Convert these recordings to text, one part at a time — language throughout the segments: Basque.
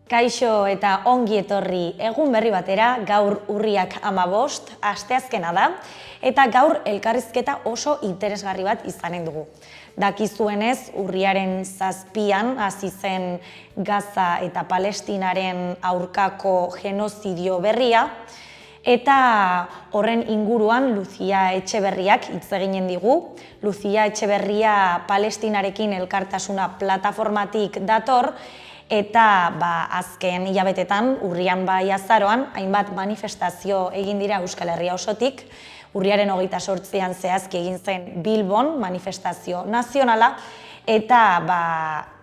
Kaixo eta ongi etorri egun berri batera, gaur urriak 15, asteazkena da, eta gaur elkarrizketa oso interesgarri bat izanen dugu. Dakizuenez, urriaren 7an hasi zen Gaza eta Palestinaren aurkako genozidio berria, eta horren inguruan Lucia Etxeberriak hitz eginen digu. Lucia Etxeberria Palestinarekin elkartasuna plataformatik dator, eta azken hilabetetan, urrian bai azaroan, hainbat manifestazio egin dira Euskal Herria osotik. Urriaren 28an zehazki egin zen Bilbon manifestazio nazionala, eta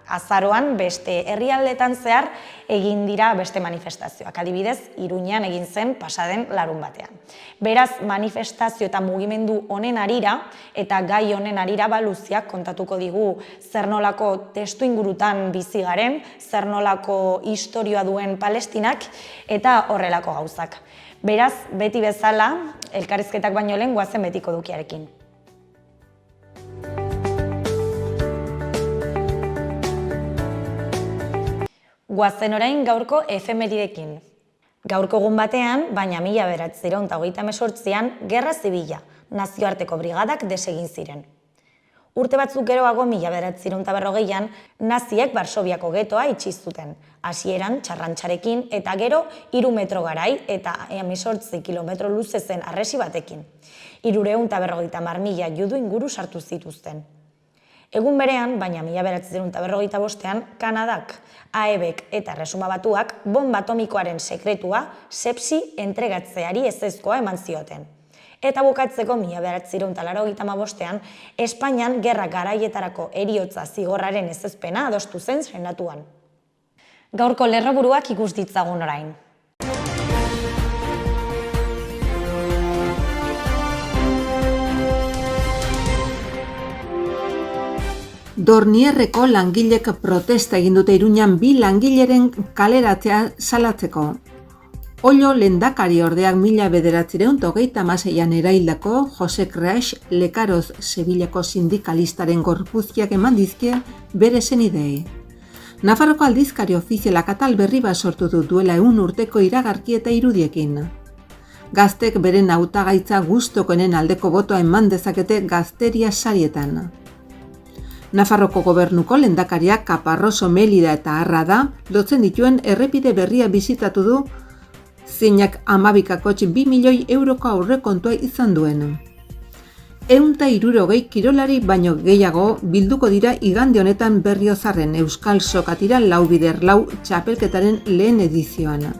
azaroan beste herrialdetan zehar egin dira beste manifestazioak. Adibidez, Iruñan egin zen pasaden larunbatean. Beraz, manifestazio eta mugimendu honen harira eta gai honen harira Luziak kontatuko digu zer nolako testuingurutan bizi garen, zer nolako istorioa duen Palestinak eta horrelako gauzak. Beraz, beti bezala, elkarrizketak baino lehen goazen betiko dukiarekin. Goazen orain gaurko efemeridekin. Gaurko egun batean, baina 1938an, Gerra Zibila, nazioarteko brigadak desegin ziren. Urte batzuk geroago 1940an, naziek Varsoviako getoa itxi zuten, hasieran txarrantxarekin eta gero 3 metro garai eta 18 kilometro luze zen harresi batekin. 350.000 judu inguru sartu zituzten. Egun berean, baina 1945an, Kanadak, AEBek eta Erresuma Batuak bomba atomikoaren sekretua sepsi entregatzeari ezezkoa eman zioten. Eta bukatzeko 1985an, Espainian gerra garaietarako heriotza zigorraren ezezpena adostu zen senatuan. Gaurko lerroburuak ikus ditzagun orain. Dornierreko langilek protesta egin dute Iruñan 2 langileren kaleratzea salatzeko. Ollo lehendakari ordeak 1936an eraildako Jose Crash Lekaroz Sevillako sindikalistaren gorpuzkiak eman dizkie bere senideei. Nafarroko aldizkari ofizialak atal berri bat sortu du duela 100 urteko iragarki eta irudiekin. Gaztek beren hautagaitza gustukoenen aldeko botoa eman dezakete gazteria sarietan. Nafarroko gobernuko lehendakariak Kaparroso, Melida eta Arra da lotzen dituen errepide berria bisitatu du, zeinak 12 milioi euroko aurrekontua izan duen. 160 kirolari baino gehiago bilduko dira igande honetan Berriozarren Euskal Sokatira 4x4 txapelketaren lehen edizioan.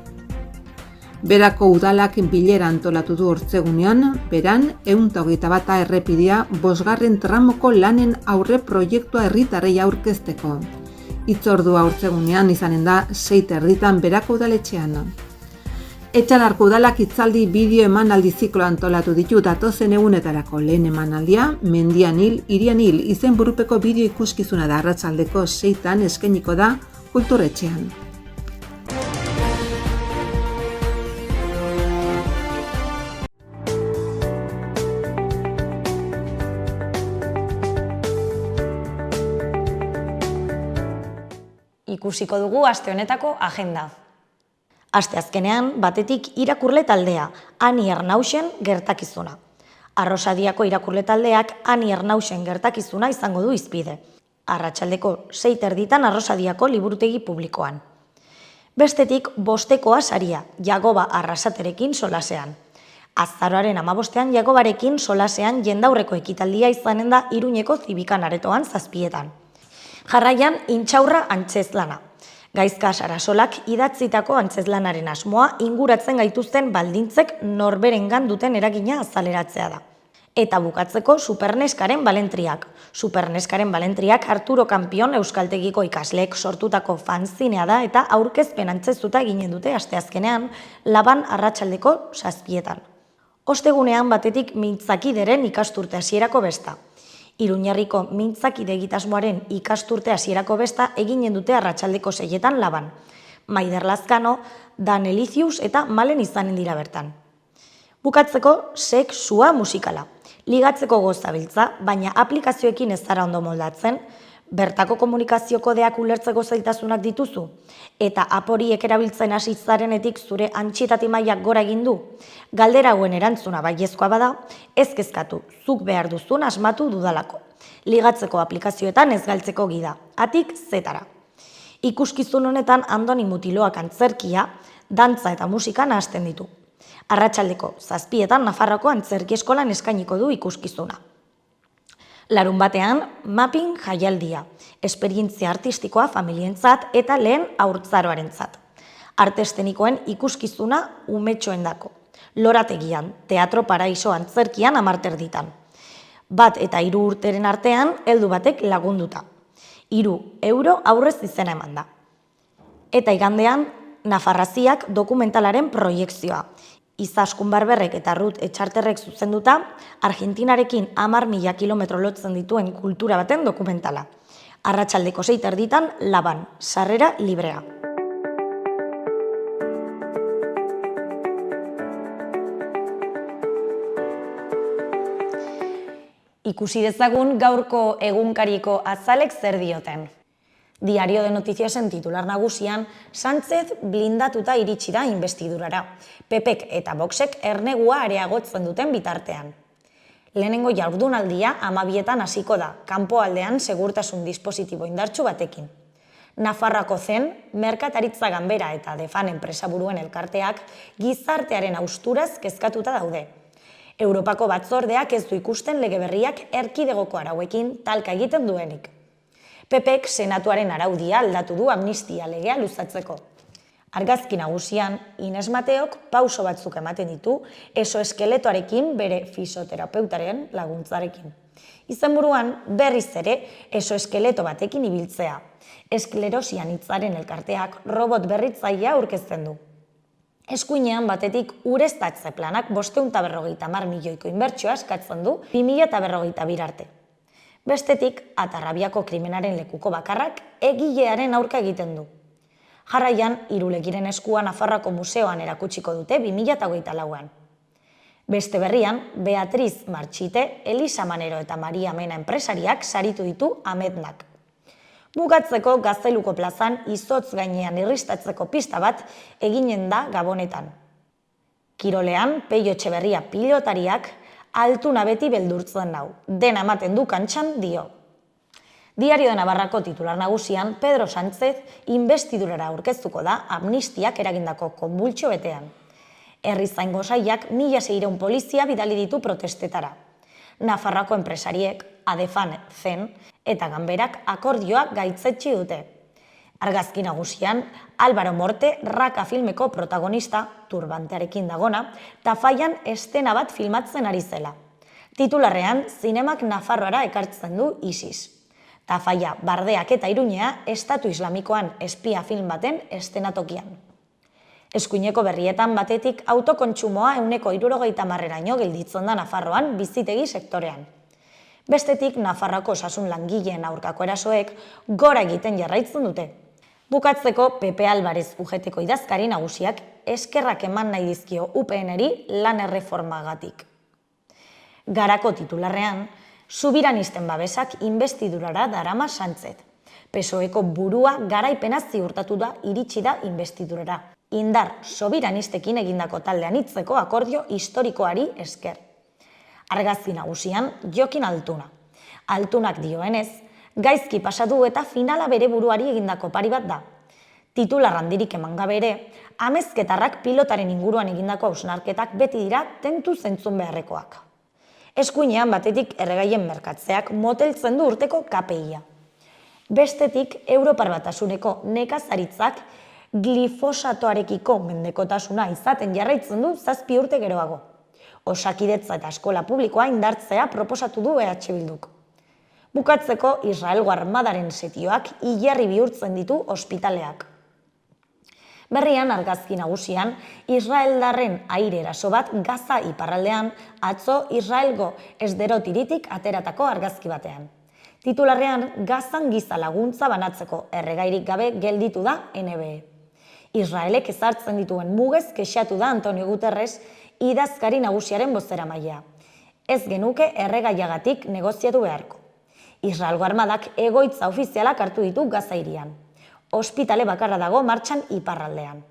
Berako udalak bilera antolatu du ortzegunean, beran 121 errepidea 5. tramoko lanen aurre proiektua herritarrei aurkezteko. Hitzordua ortzegunean izanen da 6:30 Berako udaletxean. Etxalarko udalak hitzaldi bideo emanaldi ziklo antolatu ditu datozen egunetarako. Lehen emanaldia, Mendian hil, Hirian hil izenburupeko bideo ikuskizuna da arratsaldeko 6 eskainiko da kulturetxean. Ikusiko dugu aste honetako agenda. Asteazkenean, batetik irakurle taldea, Ani Ernausen gertakizuna. Arrosadiako irakurle taldeak Ani Ernausen gertakizuna izango du hizpide. Arratsaldeko 6:30 Arrosadiako liburutegi publikoan. Bestetik, bostekoa saria, Jagoba Arrasaterekin solasean. Azaroaren 15ean Jagobarekin solasean jendaurreko ekitaldia izanen da Iruñeko Zibikan aretoan 7etan. Jarraian, intxaurra antzezlana. Gaizka Sarasolak idatzitako antzezlanaren asmoa inguratzen gaituzten baldintzek norberengan duten eragina azaleratzea da. Eta bukatzeko Superneskaren balentriak. Superneskaren balentriak Arturo Kampion euskaltegiko ikasleek sortutako fanzinea da eta aurkezpen antzezuta eginen dute asteazkenean Laban arratsaldeko 7etan. Ostegunean batetik mintzakideren ikasturte hasierako besta. Iruñarriko mintzakide egitasmoaren ikasturte hasierako besta eginen dute arratsaldeko 6etan Laban. Maider Lazkano, Dan Elizius eta Malen izanen dira bertan. Bukatzeko, sexua musikala. Ligatzeko gozabiltza, baina aplikazioekin ez zara ondo moldatzen, Bertako komunikazio kodeak ulertzeko zailtasunak dituzu? Eta aporiek erabiltzen hasi zarenetik zure antsietati mailak gora egin du? Galdera hauen erantzuna baiezkoa bada, ez kezkatu, zuk behar duzun asmatu dudalako. Ligatzeko aplikazioetan ez galtzeko gida, atik zetara. Ikuskizun honetan Andoni Mutiloak antzerkia, dantza eta musika nahasten ditu. Arratsaldeko 7:00 Nafarroako antzerki eskolan eskainiko du ikuskizuna. Larun batean, mapping jaialdia, esperientzia artistikoa familientzat eta lehen haurtzaroarentzat. Arte eszenikoen ikuskizuna umetxoendako. Lorategian, Teatro Paraiso antzerkian 10 erditan. 1 eta 3 urteren artean, heldu batek lagunduta. 3 euro aurrez izena eman da. Eta igandean, Nafarraziak dokumentalaren proiekzioa. Izaskun Barberrek eta Ruth Etxarterrek zuzenduta, Argentinarekin 10.000 kilometro lotzen dituen kultura baten dokumentala. Arratsaldeko 6 erditan, Laban, sarrera librea. Ikusi dezagun gaurko egunkariko azalek zer dioten. Diario de Noticiasen titular nagusian, Sánchez blindatuta iritsi da investidurara. PPek eta Voxek ernegua areagotzen duten bitartean. Lehenengo jardunaldia 12etan hasiko da, kanpoaldean segurtasun dispositibo indartsu batekin. Nafarroako zen, merkataritza ganbera eta defan enpresaburuen elkarteak gizartearen austuraz kezkatuta daude. Europako batzordeak ez du ikusten lege berriak erkidegoko arauekin talka egiten duenik. PPek senatuaren araudia aldatu du amnistia legea luzatzeko. Argazki nagusian, Ines Mateok pauso batzuk ematen ditu esoeskeletoarekin bere fisioterapeutaren laguntzarekin. Izenburuan berriz ere esoeskeleto batekin ibiltzea. Esklerosian hitzaren elkarteak robot berritzailea aurkezten du. Eskuinean batetik ureztatze planak 550 milioiko inbertsioa eskatzen du 2022 arte. Bestetik, Atarrabiako krimenaren lekuko bakarrak egilearen aurka egiten du. Jarraian, Irulegiren eskua Nafarroako museoan erakutsiko dute 2024an. Beste berrian, Beatriz Martxite, Elisa Manero eta Maria Mena enpresariak saritu ditu Amednak. Bukatzeko Gazteluko plazan izotz gainean irristatzeko pista bat eginen da Gabonetan. Kirolean, Peio Etxeberria pilotariak altuna beti beldurtzen nau, dena ematen du kantxan dio. Diario de Navarrako titular nagusian, Pedro Sánchez investidurara aurkeztuko da amnistiak eragindako konbultsio betean. Herrizaingo sailak 1.600 polizia bidali ditu protestetara. Nafarroako enpresariek, Adefan, Zen eta Ganberak akordioa gaitzetsi dute. Argazki nagusian, Álvaro Morte Raka filmeko protagonista, turbantearekin dagona, Tafaian estena bat filmatzen ari zela. Titularrean, zinemak Nafarroara ekartzen du ISIS. Tafaia, Bardeak eta Iruñea Estatu Islamikoan espia film baten estenatokian. Eskuineko berrietan batetik autokontsumoa 70%raino gelditzen da Nafarroan bizitegi sektorean. Bestetik, Nafarroako osasun langileen aurkako erasoek gora egiten jarraitzen dute. Bukatzeko, Pepe Álvarez UGTko idazkari nagusiak eskerrak eman nahi dizkio UPNri lan erreformagatik. Garako titularrean, Subiranisten babesak investidurara darama Sánchez. PSOEko burua garaipena ziurtatu da iritsi da investidurara. Indar sobiranistekin egindako taldean hitzeko akordio historikoari esker. Argazki nagusian, Jokin Altuna. Altunak dioenez, gaizki pasatu eta finala bere buruari egindako pari bat da. Titular handirik eman gabe ere, amezketarrak pilotaren inguruan egindako hausnarketak beti dira tentu zentzun beharrekoak. Eskuinean batetik erregaien merkatzeak moteltzen du urteko KPIa. Bestetik, Europar Batasuneko nekazaritzak glifosatoarekiko mendekotasuna izaten jarraitzen du 7 urte geroago. Osakidetza eta eskola publikoa indartzea proposatu du EH Bilduk. Bukatzeko, Israelgo armadaren setioak hilerri bihurtzen ditu ospitaleak. Berrian, argazki nagusian, Israeldarren aire eraso bat Gaza iparraldean atzo Israelgo Esderot hiritik ateratako argazki batean. Titularrean, Gazan giza laguntza banatzeko erregairik gabe gelditu da NBE. Israelek ezartzen dituen mugez kexatu da Antonio Guterres idazkari nagusiaren bozeramailea. Ez genuke erregaiagatik negoziatu beharko. Israelgo armadak egoitza ofizialak hartu ditu Gaza hirian. Ospitale bakarra dago martxan iparraldean.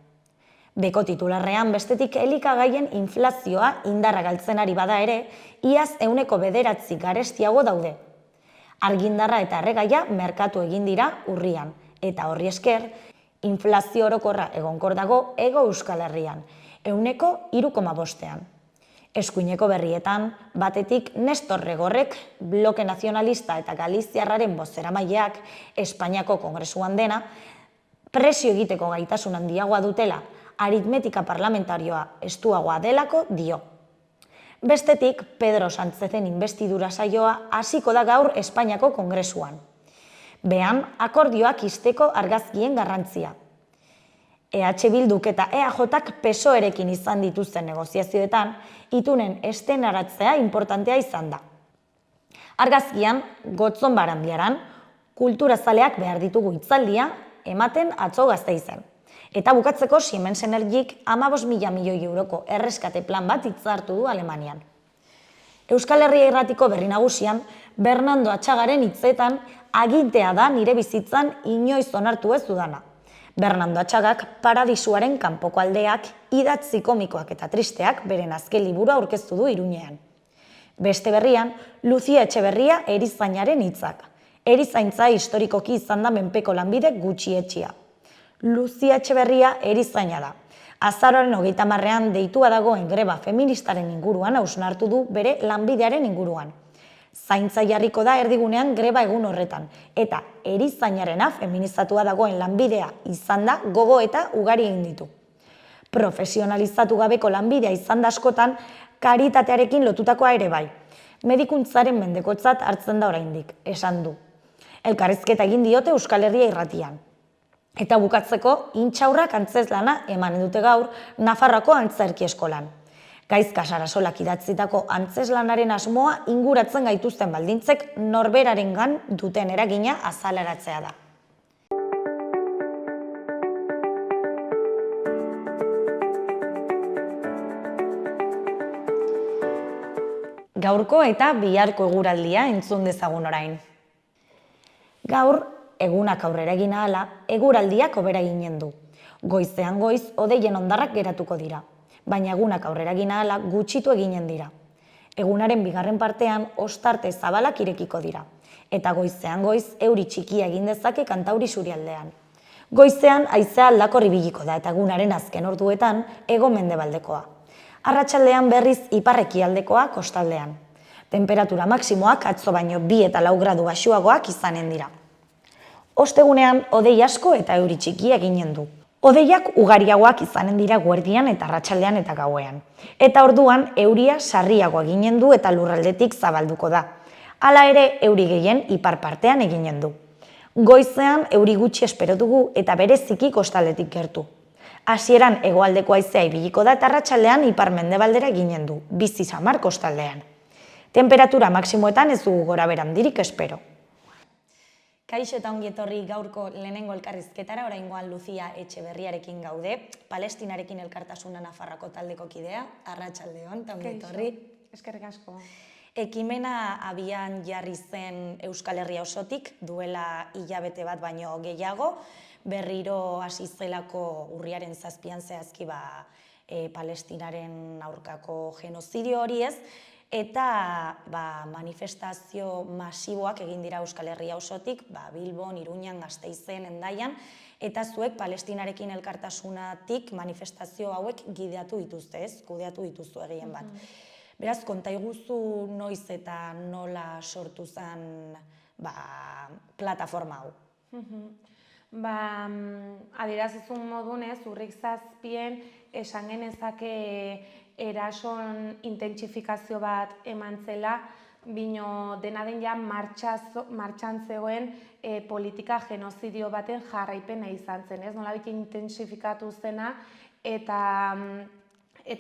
Beko titularrean bestetik elikagaien inflazioa indarra galtzen ari bada ere, iaz 9% garestiago daude. Argindarra eta erregaia merkatu egin dira urrian, eta horri esker, inflazio orokorra egonkor dago Hego Euskal Herrian, 3,5%. Eskuineko berrietan, batetik Nestor Regorrek, bloke nazionalista eta galiziarraren bozeramaileak, Espainiako Kongresuan dena, presio egiteko gaitasun handiagoa dutela, aritmetika parlamentarioa estuagoa delako dio. Bestetik, Pedro Sánchezen inbestidura saioa hasiko da gaur Espainiako Kongresuan. Behan, akordioak ixteko argazkien garrantzia. EH Bilduk eta EAJak PSOErekin izan dituzten negoziazioetan, itunen estenaratzea importantea izan da. Argazkian, Gotzon Barandiaran, kulturazaleak behar ditugu hitzaldia ematen atzo Gasteizen. Eta bukatzeko Siemens Energik 15.000 milioi euroko erreskate plan bat hitzartu du Alemanian. Euskal Herria Irratiko berri nagusian, Bernardo Atxagaren hitzetan agintea da nire bizitzan inoiz onartu ez dudana. Bernardo Atxagak Paradisuaren kanpoko aldeak, idatzi komikoak eta tristeak beren azken liburua aurkeztu du Iruñean. Beste berrian, Lucia Etxeberria erizainaren hitzak. Erizaintza historikoki izan da menpeko lanbide gutxietsia. Lucia Etxeberria erizaina da. Azaroaren 30ean deitua dagoen greba feministaren inguruan hausnartu du bere lanbidearen inguruan. Zaintza jarriko da erdigunean greba egun horretan, eta erizainarena feminizatua dagoen lanbidea izan da gogo eta ugari egin ditu. Profesionalizatu gabeko lanbidea izan da askotan karitatearekin lotutakoa ere bai. Medikuntzaren mendekotzat hartzen da oraindik, esan du. Elkarrizketa egin diote Euskal Herria Irratian. Eta bukatzeko, intxaurrak antzeslana emanen dute gaur Nafarroako antzerki eskolan. Gaizka Sarasolak idatzitako antzeslanaren asmoa inguratzen gaituzten baldintzek norberarengan duten eragina azaleratzea da. Gaurko eta biharko eguraldia entzun dezagun orain. Gaur, egunak aurrera egin ahala, eguraldiak hobera eginen du. Goizean goiz, hodeien hondarrak geratuko dira. Baina egunak aurrera egin ahala gutxitu eginen dira. Egunaren bigarren partean ostarte zabalak irekiko dira. Eta goizean goiz euri txikia egin dezake Kantauri isurialdean. Goizean haizea aldakor ibiliko da eta egunaren azken orduetan hego-mendebaldekoa. Arratsaldean berriz ipar-ekialdekoa kostaldean. Temperatura maksimoak atzo baino 2 eta 4 gradu baxuagoak izanen dira. Ostegunean hodei asko eta euri txikia eginen du. Hodeiak ugariagoak izanen dira guerdian eta arratsaldean eta gauean. Eta orduan euria sarriago eginen du eta lurraldetik zabalduko da. Hala ere euri gehien ipar partean eginen du. Goizean euri gutxi espero dugu eta bereziki kostaldetik gertu. Hasieran hegoaldeko haizea ibiliko da eta arratsaldean ipar-mendebaldera eginen du, bizi samar kostaldean. Temperatura maksimoetan ez dugu gorabehera handirik espero. Kaixo eta ongi etorri gaurko lehenengo elkarrizketara, oraingoan Lucia Etxeberriarekin gaude, Palestinarekin elkartasuna Nafarroako taldeko kidea, arratsaldeon eta ongi etorri. Eskerrik asko. Ekimena abian jarri zen Euskal Herria osotik, duela hilabete bat baino gehiago, berriro hasi zelako urriaren 7 zehazki Palestinaren aurkako genozidio hori ez, eta manifestazio masiboak egin dira Euskal Herria osotik, Bilbon, Iruñan, Gasteizen, Hendaian, eta zuek Palestinarekin elkartasunatik manifestazio hauek gideatu dituzte, ez? Kudeatu dituzu egien bat. Beraz, konta iguzu noiz eta nola sortu zen plataforma hau? Adierazizun modunez, urrik 7 esan genezake erason intentsifikazio bat eman zela, bino dena den ja martxan zegoen politika genozidio baten jarraipena izan zen, ez? Nolabait intentsifikatu zena eta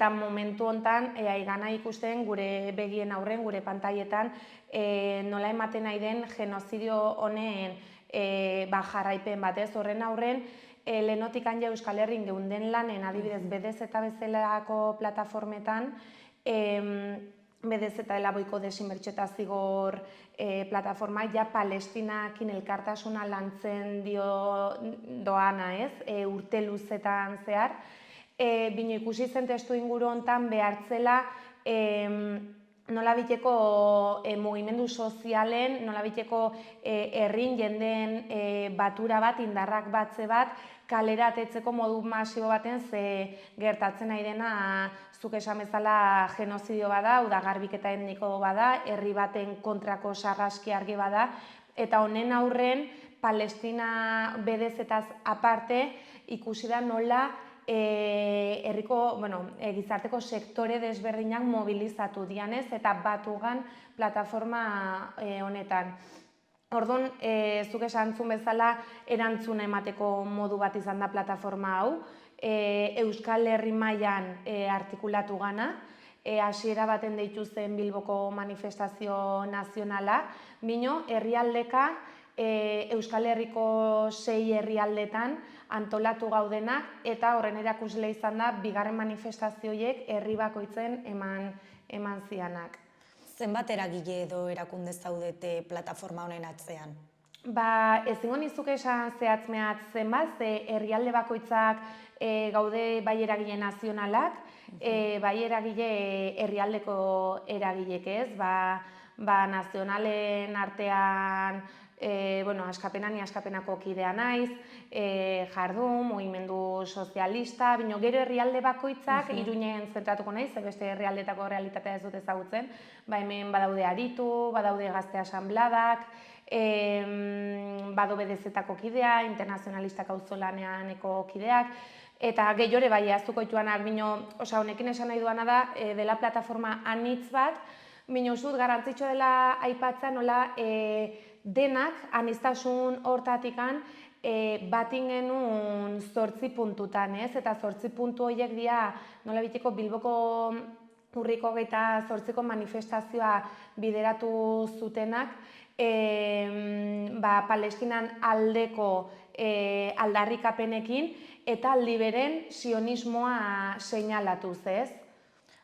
momentu hontan aigana ikusten gure begien aurren, gure pantailetan nola ematen nahi den genozidio honen jarraipen batez horren aurren, lehenotik ja Euskal Herrin geunden lanen, adibidez, BDZ eta bezalako plataformetan, bedez eta elaboiko desinbertsio zigor plataforma, ja Palestinakin elkartasuna lantzen doana, ez, urte luzetan zehar. Bino ikusi zen testu inguru hontan behartzela nolabiteko mugimendu sozialen, nolabiteko herrin jendeen batura bat, indarrak batze bat, kalera atetzeko modu masibo baten ze gertatzen nahi dena zuk esan bezala genozidio bada, uda garbiketa etniko bada, herri baten kontrako sarraski argi bada, eta honen aurren Palestina bedezetaz aparte ikusi da nola herriko, gizarteko sektore desberdinak mobilizatu dianez eta batugan plataforma honetan. Orduan, zuk esantzun bezala erantzuna emateko modu bat izan da plataforma hau, Euskal Herri mailan artikulatu gana, hasiera baten deitu zen Bilboko manifestazio nazionala, bino herrialdeka Euskal Herriko 6 herrialdetan antolatu gaudenak eta horren erakusle izan da bigarren manifestazioiek herri bakoitzen eman zianak. Zenbat eragile edo erakunde zaudete plataforma honen atzean? Ezingo nizuke esan zehatz-mehatz zenbat, herrialde bakoitzak gaude bai eragile nazionalak, bai eragile herrialdeko eragilek ez, nazionalen artean Askapena ni Askapenako kidea naiz, jardun, mugimendu sozialista, bino gero herrialde bakoitzak Iruinen zentratuko naiz, beste herrialdetako realitatea ez dut ezagutzen, hemen badaude Aritu, badaude Gazte Asanbladak, bado bedezetako kidea, internazionalistak auzolaneaneko kideak, eta gehiore bai aztuko ituanak, bino, honekin esan nahi duana da, dela plataforma anitz bat, bino zut garrantzitsua dela aipatzea nola denak aniztasun hortatikan batin genuen 8 puntutan, ez? Eta 8 puntu horiek dira nolabiteko Bilboko urriko 28ko manifestazioa bideratu zutenak, Palestinan aldeko aldarrikapenekin eta aldi beren sionismoa seinalatuz, ez?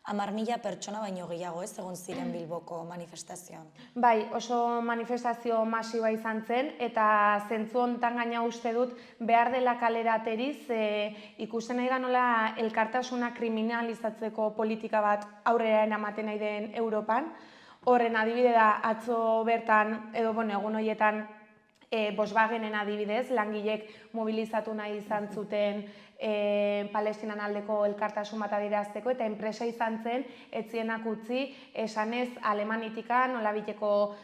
10.000 pertsona baino gehiago ez egon ziren Bilboko manifestazioan. Bai, oso manifestazio masiboa izan zen eta zentzu honetan gaina uste dut behar dela kalera ateriz ikusten nahi da nola elkartasuna kriminalizatzeko politika bat aurrera eramaten nahi den Europan. Horren adibide da atzo bertan edo egun horietan Volkswagenen adibidez, langilek mobilizatu nahi izan zuten Palestinan aldeko elkartasun bat adierazteko eta enpresa izan zen etzienak utzi esanez Alemanitika nolabiteko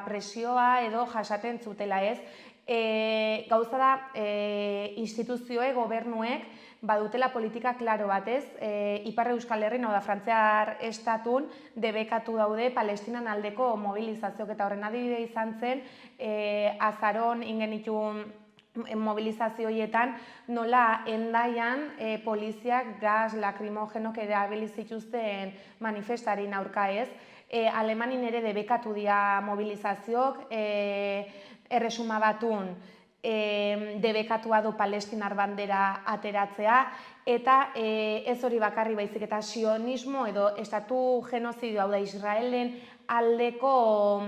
presioa edo jasaten zutela ez. Gauza da instituzioek, gobernuek badutela politika klaro batez, Ipar Euskal Herrin, hau da Frantziar estatun debekatu daude Palestinan aldeko mobilizazioak eta horren adibide izan zen azaron ingenitun mobilizazioietan nola Hendaian poliziak gas lakrimogenok erabili zituzten manifestarien aurka ez. Alemanin ere debekatu dira mobilizazioak, Erresuma Batun debekatua du Palestinar bandera ateratzea eta ez hori bakarri baizik eta sionismo edo estatu genozidio, hau da Israelen aldeko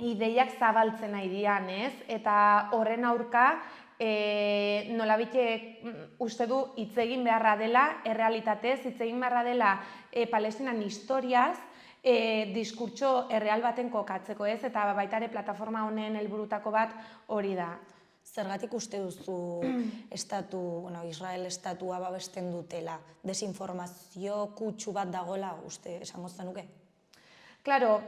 ideiak zabaltzen nahi dian, ez? Eta horren aurka nolabite uste du hitz egin beharra dela errealitatez, hitz egin beharra dela Palestinan historiaz, diskurtso erreal baten kokatzeko ez, eta baita ere plataforma honen helburutako bat hori da. Zergatik uste duzu Israel estatua babesten dutela? Desinformazio kutsu bat dagoela uste esango zenuke? Claro,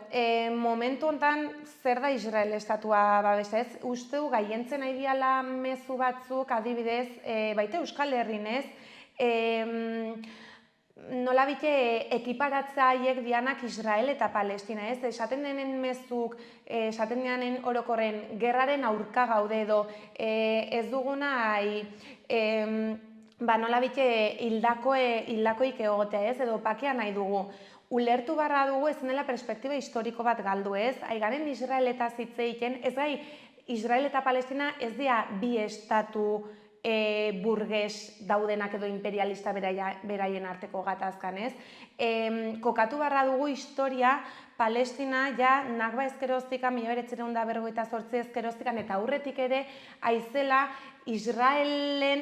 momentu honetan zer da Israel estatua babesa ez? Uste du gaientzen nahi diala mezu batzuk adibidez, baita Euskal Herrin ez, nolabite ekiparatzea haiek dianak Israel eta Palestina, ez? Esaten denen mezuk, esaten denen orokorren gerraren aurka gaude edo ez duguna nolabite hildakoik egotea, ez? Edo pakea nahi dugu. Ulertu barra dugu ez dela perspektiba historiko bat galdu, ez? Aigaren Israel eta hitz egiten, ez gai Israel eta Palestina ez dira bi estatu burges daudenak edo imperialista beraien arteko gatazkan, ez? Kokatu barra dugu historia, Palestina ja Nakba ezkeroztikan, 1948 ezkeroztikan eta aurretik ere aizela Israel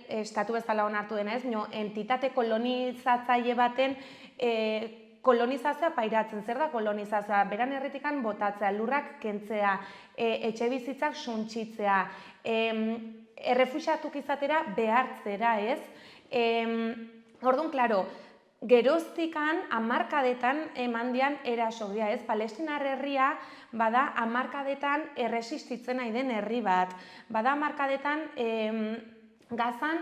estatu bezala onartu denez, entitate kolonizatzaile baten kolonizazioa pairatzen. Zer da kolonizazioa? Beran herritikan botatzea, lurrak kentzea, etxe bizitzak suntsitzea, errefuxiatuk izatera behartzera, ez? Orduan, klaro, geroztikan hamarkadetan eman dian eraso dira, ez? Palestinar herria bada hamarkadetan erresistitzen nahi den herri bat. Bada hamarkadetan Gazan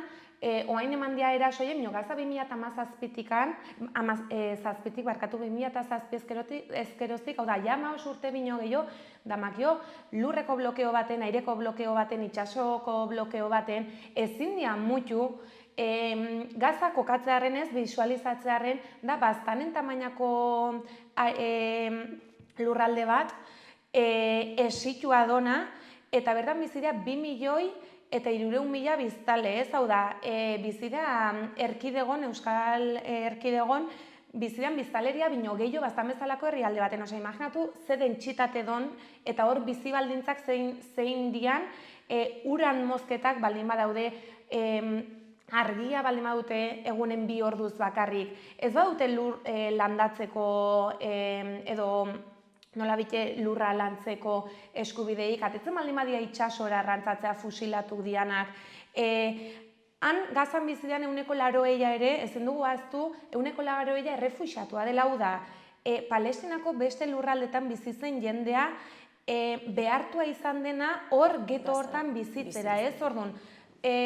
oain eman dia erasoien, Gaza 2017-tikan, 2007 ezkeroztik, hau da, ja 5 urte bino gehiago, damakio lurreko blokeo baten, aireko blokeo baten, itsasoko blokeo baten, ezin dia mutu, Gaza kokatzearen ez, bisualizatzearen, da baztanen tamainako lurralde bat, esitua dona, eta berdan bizidea 2 milioi eta 300.000 biztale, ez, hau da, bizidea erkidegon, Euskal Erkidegon, bizidean biztaleria bino gehiago bastan bezalako herrialde baten, osa, imaginatu, ze dentsitate don, eta hor bizi baldintzak zein dian, uran mozketak baldin badaude, argia baldin badute egunen 2 orduz bakarrik. Ez badute lur landatzeko edo nola bite lurra lantzeko eskubideik, atetzen baldin badia itsasora arrantzatzea fusilatu dianak. Han Gazan bizidean 80% ere, ezin dugu ahaztu, 80% errefuxiatua dela, hau da, Palestinako beste lurraldetan bizitzen jendea behartua izan dena hor geto hortan bizitzera, ez? Orduan,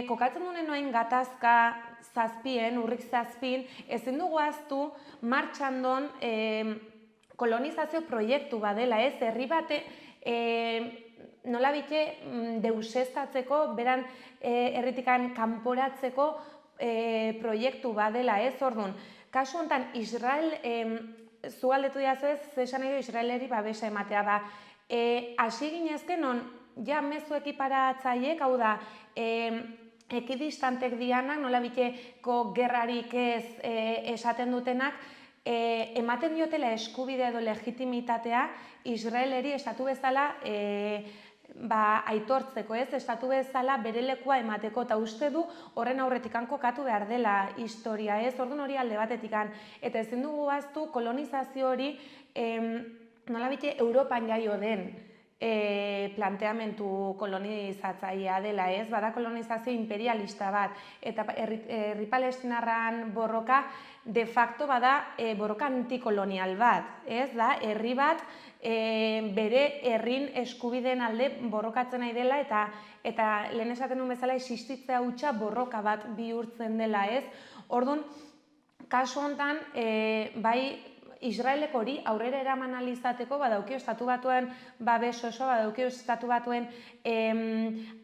kokatzen duen noen gatazka zazpien, urrik zazpin, ezin dugu ahaztu martxan don kolonizazio proiektu badela, ez? Herri bate nola bite deusestatzeko, beran herritikan kanporatzeko proiektu badela, ez? Orduan, kasu honetan Israel, zugaldetu diazu ez, zesan edo Israeleri babesa ematea, hasi ginezken non, ja mezu ekiparatzaiek, hau da, ekidistantek dianak, nola biteko gerrarik ez esaten dutenak, ematen diotela eskubide edo legitimitatea Israeleri estatu bezala aitortzeko, ez? Estatu bezala bere lekua emateko, eta uste du horren aurretikan kokatu behar dela historia, ez? Orduan hori alde batetikan. Eta ezin dugu ahaztu kolonizazio hori nolabait Europan jaio den planteamentu kolonizatzailea dela, ez? Bada kolonizazio imperialista bat, eta herri palestinarran borroka de facto bada borroka antikolonial bat, ez? Da, herri bat bere herrin eskubideen alde borrokatzen nahi dela, eta lehen esaten duen bezala existitzea hutsa borroka bat bihurtzen dela, ez? Orduan, kasu honetan, bai, Israelek hori aurrera eraman alizateko, badaukio estatu batuen babes oso, badaukio estatu batuen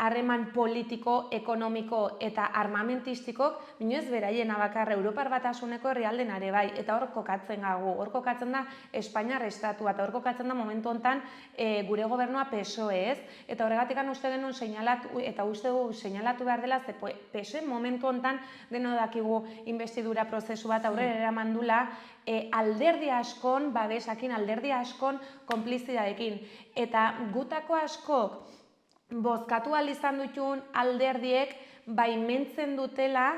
harreman politiko, ekonomiko eta armamentistikok, bino ez beraien abakarra Europar Batasuneko herrialden are bai, eta hor kokatzen gagu, hor kokatzen da Espainiar estatua, eta hor kokatzen da momentu honetan gure gobernua PSOE, ez? Eta horregatik uste genuen seinalatu, eta uste dugu seinalatu behar dela, ze PSOE momentu honetan deno dakigu investidura prozesu bat aurrera eraman dula, alderdi askon, babesakin, alderdi askon konplizidadekin. Eta gutako askok bozkatu izan dutun alderdiek baimentzen dutela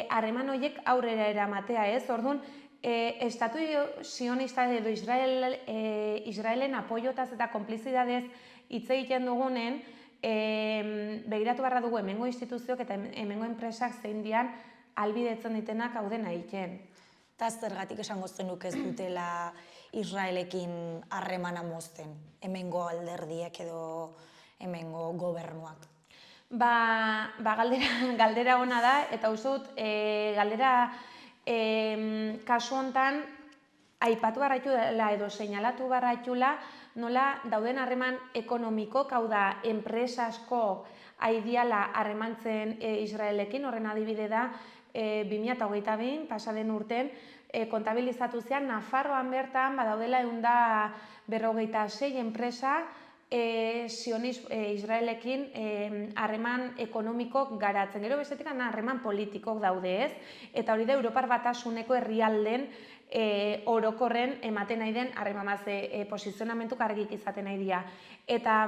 harreman horiek aurrera eramatea, ez? Orduan, estatu sionista edo Israelen apoiotaz eta konplizidadez hitz egiten dugunen, begiratu barra dugu hemengo instituzioak eta hemengo enpresak zein dian albidetzen ditenak hauden egiten. Eta zergatik esango zenuk ez dutela Israelekin harremana mozten, hemengo alderdiek edo hemengo gobernuak? Galdera ona da, eta uste dut, galdera kasu honetan aipatu barraitula edo seinalatu barraitula nola dauden harreman ekonomiko, hau da, enpresa asko aidiala harremantzen Israelekin, horren adibide da, 2022, pasaden urten, kontabilizatu zean, Nafarroan bertan, badaudela 156 enpresa Israelekin harreman ekonomikok garatzen. Gero bestetik harreman politikok daude, ez? Eta hori da Europar Batasuneko herrialden orokorren ematen nahi den harremamaz posizionamentuk argik izaten nahi dira. Eta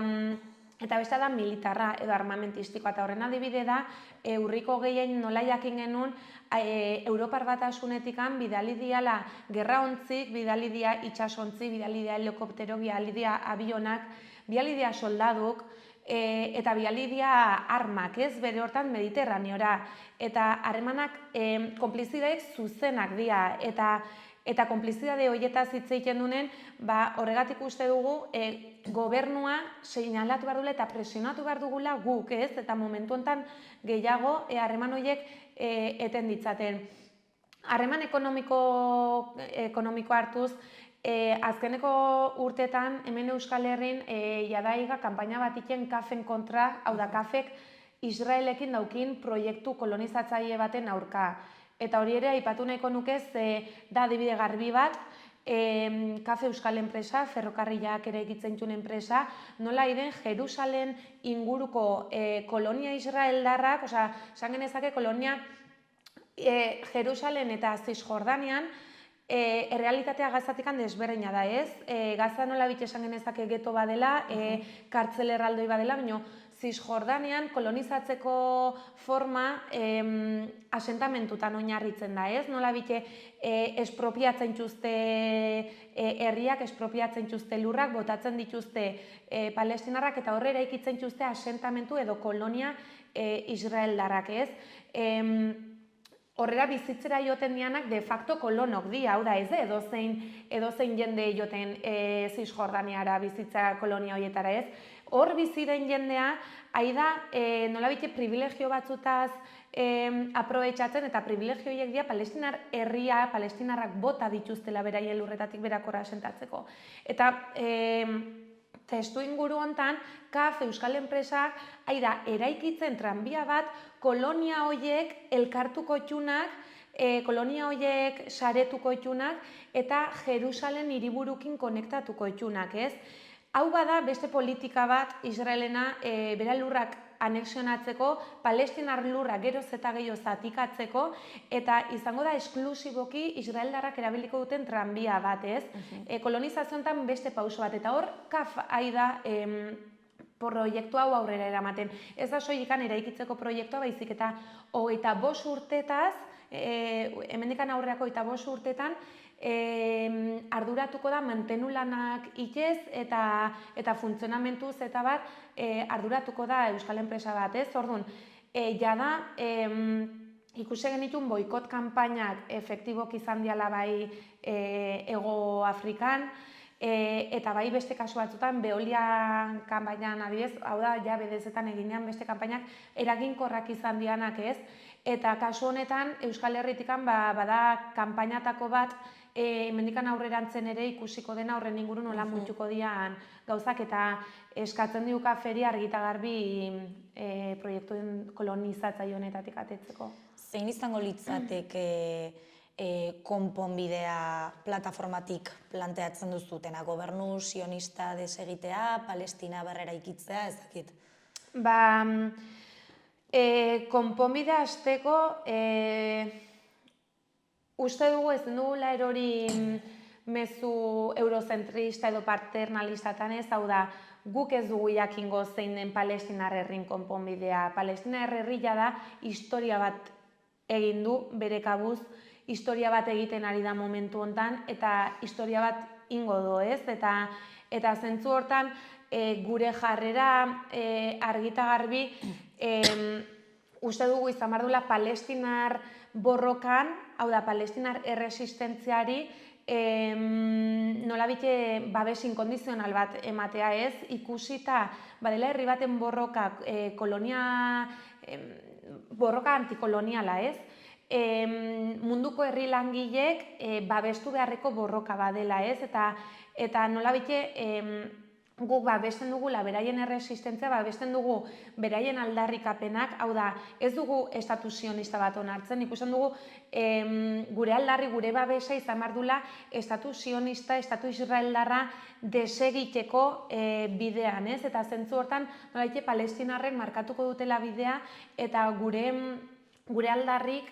beste da militarra edo armamentistikoa, eta horren adibide da, urriko gehien nola jakin genuen Europar Batasunetikan bidali diala gerra ontzik, bidali dia itxasontzik, bidali dia helikoptero, bidali dia avionak, bidali dia soldaduk, eta bidali dia armak, ez, bere hortan Mediterraneora. Eta harremanak konplizideek zuzenak dira, eta konplizidade horietaz hitz egiten dunen, horregatik uste dugu gobernua seinalatu behar dugula eta presionatu behar dugula guk, ez? Eta momentu honetan gehiago harreman horiek eten ditzaten. Harreman ekonomiko hartuz, azkeneko urtetan hemen Euskal Herrin jadaiga kanpaina bat iten kafen kontra, hau da kafek Israelekin daukin proiektu kolonizatzaile baten aurka. Eta hori ere aipatu nahiko nuke da adibide garbi bat, kafe euskal enpresa, ferrokarrilak ere egitzen dituen enpresa, nola iden Jerusalen inguruko kolonia israeldarrak, osea, esan genezake kolonia Jerusalen eta Cisjordanian, errealitatea Gazatikan desberdina da, ez? Gaza nola bit esan genezake geto badela, kartzel erraldoi badela, baina Cisjordanian kolonizatzeko forma asentamentutan oinarritzen da, ez? Nola bite espropiatzen dituzte herriak, espropiatzen dituzte lurrak, botatzen dituzte palestinarrak eta horre eraikitzen dituzte asentamentu edo kolonia israeldarrak, ez? Horrela bizitzera joten dianak de facto kolonok di, hau da, ez da, edozein jende joten Cisjordaniara bizitza kolonia horietara, ez? Hor bizi den jendea, haida nolabite privilegio batzutaz aprobetxatzen eta privilegio horiek dira palestinar herria, palestinarrak bota dituztela beraien lurretatik berakorra asentatzeko. Eta testu inguru hontan, KAF Euskal Enpresak, haida, eraikitzen tranbia bat, kolonia horiek elkartuko itxunak, kolonia horiek saretuko itxunak, eta Jerusalen hiriburukin konektatuko itxunak, ez? Hau bada beste politika bat Israelena bera lurrak anexionatzeko, palestinar lurrak geroz eta gehiago zatikatzeko, eta izango da esklusiboki israeldarrak erabiliko duten tranbia bat, ez? Kolonizazioetan beste pauso bat, eta hor KAF aida proiektu hau aurrera eramaten. Ez da soilikan eraikitzeko proiektua, baizik eta 25 urtetaz, hemendikan aurreako 25 urtetan, arduratuko da mantenulanak itez eta funtzionamentuz eta bat arduratuko da Euskal Enpresa bat, ez? Orduan, jada ikusi genitun boikot kanpainak efektibok izan diala bai Hego Afrikan, eta bai beste kasu batzutan Veolian kanpainan adibidez, hau da ja bedezetan eginean beste kanpainak eraginkorrak izan dianak, ez? Eta kasu honetan Euskal Herritikan bada kanpainatako bat hemendikan aurrerantzen ere ikusiko dena horren inguru nola multuko dian gauzak, eta eskatzen diuka feri argita garbi proiektuen kolonizatzaile honetatik atetzeko. Zein izango litzateke konponbidea plataformatik planteatzen duzutena, gobernu sionista desegitea, Palestina berreraikitzea, ez dakit? Konponbidea hasteko uste dugu ezin dugula erori mezu eurozentrista edo paternalistatan, ez, hau da, guk ez dugu jakingo zein den Palestinar herrin konponbidea. Palestinar herria da historia bat egin du bere kabuz, historia bat egiten ari da momentu hontan, eta historia bat ingo du, ez? Eta zentzu hortan gure jarrera argita garbi uste dugu izan behar duela Palestinar borrokan, hau da, Palestinar erresistentziari nolabite babes inkondizional bat ematea, ez? Ikusita badela herri baten borroka borroka antikoloniala, ez? Munduko herri langilek babestu beharreko borroka badela, ez? Eta nolabite guk babesten dugula beraien erresistentzia, babesten dugu beraien aldarrikapenak, hau da, ez dugu estatu sionista bat onartzen, ikusten dugu gure aldarri, gure babesa izan behar dula estatu sionista, estatu israeldarra desegiteko bidean, ez? Eta zentzu hortan, nolaite palestinarrek markatuko dutela bidea, eta gure aldarrik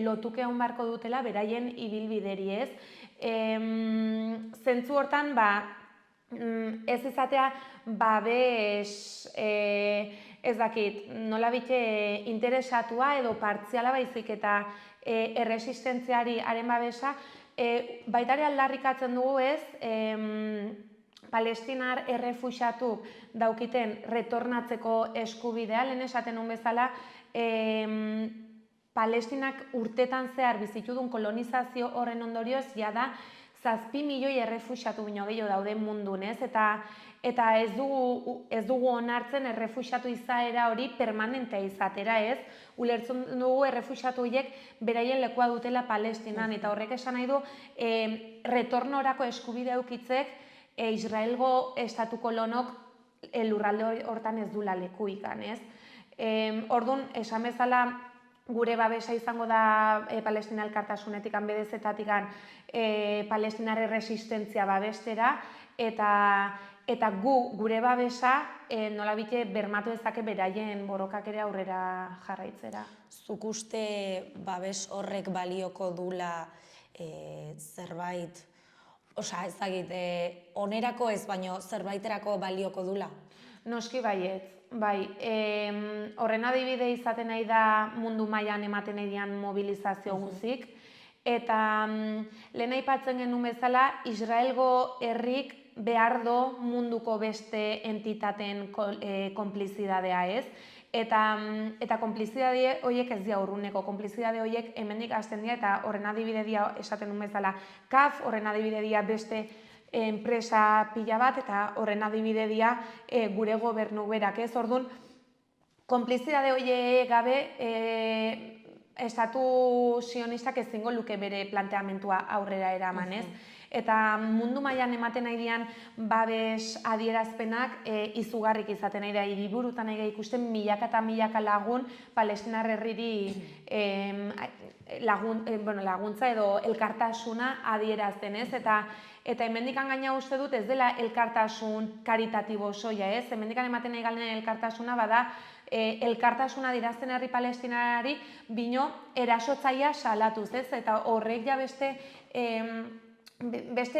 lotuke hon barko dutela beraien ibilbideri, ez? Zentzu hortan, ez izatea babes, ez dakit, nolabite interesatua edo partziala baizik eta erresistentziari haren babesa, baita ere aldarrikatzen dugu ez, palestinar errefuxiatu daukiten retornatzeko eskubidea, lehen esaten nun bezala, Palestinak urtetan zehar bizitudun kolonizazio horren ondorioz, jada 7 milioi errefuxiatu baino gehiago daude mundun, ez? Eta ez dugu onartzen errefuxiatu izaera hori permanentea izatera, ez? Ulertzen dugu errefuxiatu horiek beraien lekua dutela Palestinan, eta horrek esan nahi du retornorako eskubide eukitzek Israelgo estatu kolonok lurralde hortan ez dula leku ikan, ez? Orduan, esan bezala, gure babesa izango da Palestina elkartasunetik, BDZ-tatik Palestinar erresistentzia babestera, eta gure babesa nolabite bermatu dezake beraien borrokak ere aurrera jarraitzera. Zuk uste babes horrek balioko dula zerbait, osea, ezagit, onerako ez, baino zerbaiterako balioko dula? Noski baietz. Bai, horren adibide izaten nahi da mundu mailan ematen nahi dian mobilizazio guzik, eta lehen aipatzen genuen bezala, Israelgo herrik behar do munduko beste entitateen konplizidadea, ez? Eta konplizidade horiek ez dira urruneko, konplizidade horiek hemendik hasten dira, eta horren adibide dira esaten duen bezala KAF, horren adibide dira beste enpresa pila bat, eta horren adibide dira gure gobernu berak, ez? Orduan, konplizidade horiek gabe estatu sionistak ezingo luke bere planteamentua aurrera eraman, ez? Eta mundu mailan ematen nahi dian babes adierazpenak izugarrik izaten nahi da, hiriburutan nahi ikusten milaka eta milaka lagun Palestinar herriri laguntza edo elkartasuna adierazten, ez? Eta hemendik gaina uste dut ez dela elkartasun karitatibo soia, ez? Hemendik ematen nahi galen elkartasuna bada elkartasuna adierazten herri palestinarari bino erasotzaia salatuz, ez? Eta horrek ja beste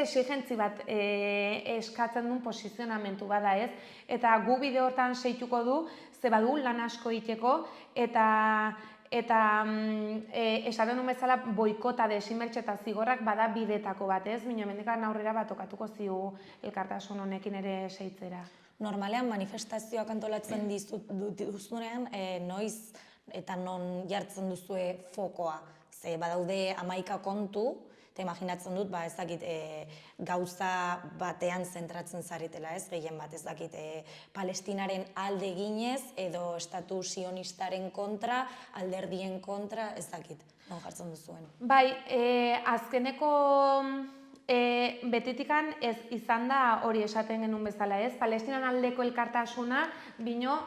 exigentzi bat eskatzen duen posizionamentu bada, ez? Eta gu bide hortan seituko du, ze badu lan asko egiteko, eta esaten duen bezala boikota, desinbertsio eta zigorrak bada bidetako bat, ez? Bino hemendik aurrera bat tokatuko ziu elkartasun honekin ere seitzera. Normalean manifestazioak antolatzen duzunean, noiz eta non jartzen duzue fokoa? Ze badaude 11 kontu, eta imaginatzen dut, ezakit, gauza batean zentratzen zaretela, ez, gehien bat, ezakit, Palestinaren alde ginez, edo estatu sionistaren kontra, alderdien kontra, ezakit, non jartzen duzuen. Bai, azkeneko betetikan ez izan da hori esaten genuen bezala, ez, Palestinan aldeko elkartasuna, bino,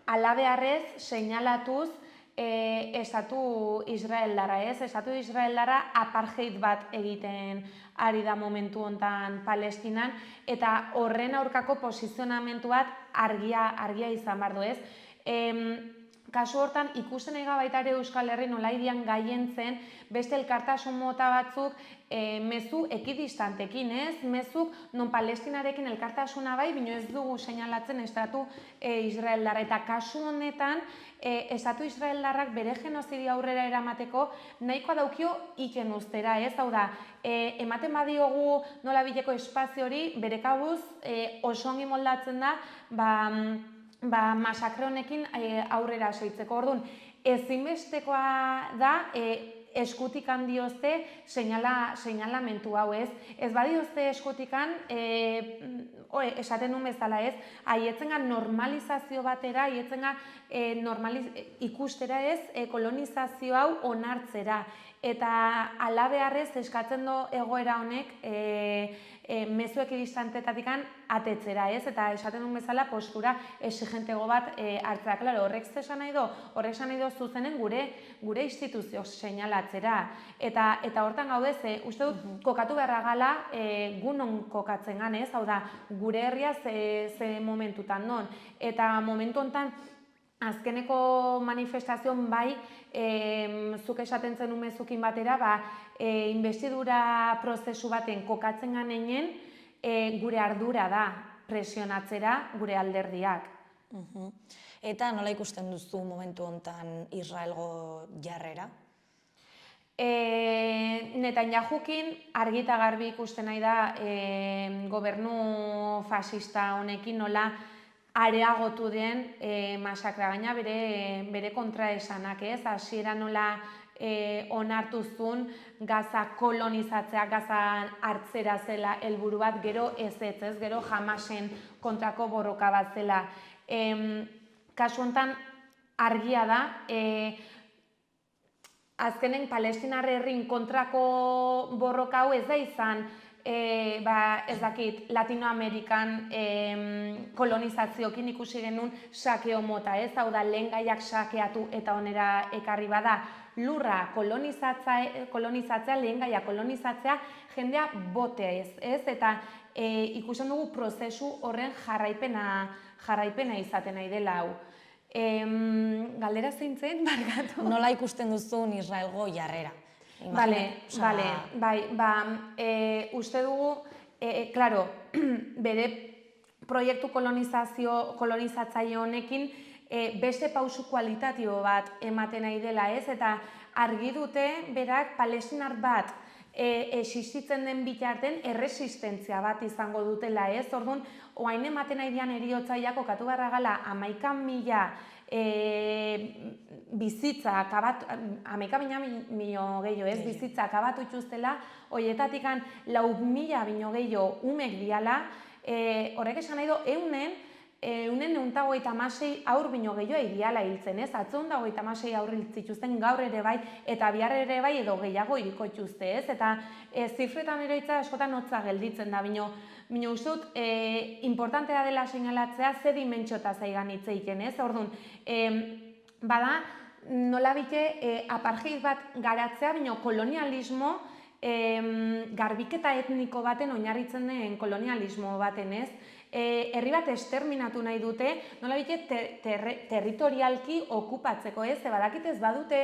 alabeharrez, seinalatuz, estatu israeldarra, ez? Estatu israeldarra apartheid bat egiten ari da momentu hontan Palestinan, eta horren aurkako posizionamentu bat argia izan behar du, ez? Kasu hortan, ikusten ega baita ere Euskal Herri nolaidian gaientzen beste elkartasun mota batzuk mezu ekidistantekin, ez? Mezuk non Palestinarekin elkartasuna bai, bino ez dugu seinalatzen estatu israeldarra. Eta kasu honetan, estatu israeldarrak bere genozidia aurrera eramateko nahikoa daukio iken ustera, ez? Hau da, ematen badiogu nolabileko espazio hori, bere kabuz oso ongi moldatzen da, masakre honekin aurrera seitzeko. Orduan, ezinbestekoa da eskutikan diozte seinalamentu hau, ez? Ez badiozte eskutikan, esaten nuen bezala, ez? Aietzenga normalizazio batera, aietzenga ikustera, ez? Kolonizazio hau onartzera. eta alabeharrez eskatzen du egoera honek mezu ekidistantetatik atetzera, ez? Eta esaten duen bezala postura exigentego bat hartzea. Klaro, horrek esan nahi do? Horrek esan nahi do zuzenen gure instituzio seinalatzera. Eta hortan gaudez, uste dut kokatu beharra gala gunon kokatzen ganez, hau da, gure herria ze momentutan non. Eta momentu honetan, azkeneko manifestazioan bai, zuk esaten zen umezukin batera, investidura prozesu baten kokatzen ganeinen, gure ardura da presionatzera gure alderdiak. Eta nola ikusten duzu momentu honetan Israelgo jarrera? Netanyahukin argi eta garbi ikusten nahi da gobernu fascista honekin nola areagotu den masakra, gaina bere kontraesanak, ez? Hasiera nola onartu zuen Gaza kolonizatzea, Gaza hartzera zela helburu bat, gero ez, gero Hamasen kontrako borroka bat zela. Kasu honetan argia da, azkenen Palestinar herrin kontrako borroka hau ez da izan, ez dakit, Latinoamerikan kolonizaziokin ikusi genuen sakeo mota, ez? Hau da, lehen gaiak sakeatu eta onera ekarri bada, lurra kolonizatzea, lehen gaia kolonizatzea, jendea botea ez? Eta ikusten dugu prozesu horren jarraipena izaten nahi dela hau. Galdera zein zen, barkatu? Nola ikusten duzun Israelgo jarrera? Bai, uste dugu, klaro, bere proiektu kolonizatzaile honekin beste pausu kualitatibo bat ematen nahi dela, ez? Eta argi dute berak palestinar bat existitzen den bitartean erresistentzia bat izango dutela, ez? Orduan, oain ematen nahi dian heriotzaileak kokatu beharra gala 11.000 bizitza, 11.000 gehiago, ez? Bizitza akabatu ituztela, horietatik 4.000 bino gehiago umek diala, horrek esan nahi do, eunen 156 aur bino gehiago ideala hiltzen, ez? Atzo 156 aur hiltzituzten gaur ere bai, eta bihar ere bai edo gehiago iriko ituzte, ez? Eta zifretan ere hitza askotan hotza gelditzen da, bino uste dut, importantea dela seinalatzea ze dimentsiota zaigan hitz egiten, ez? Orduan, bada, nolabite apartheid bat garatzea, bino kolonialismo, garbiketa etniko baten oinarritzen den kolonialismo baten, ez? Herri bat esterminatu nahi dute, nolabite territorialki okupatzeko, ez? Badakit ez badute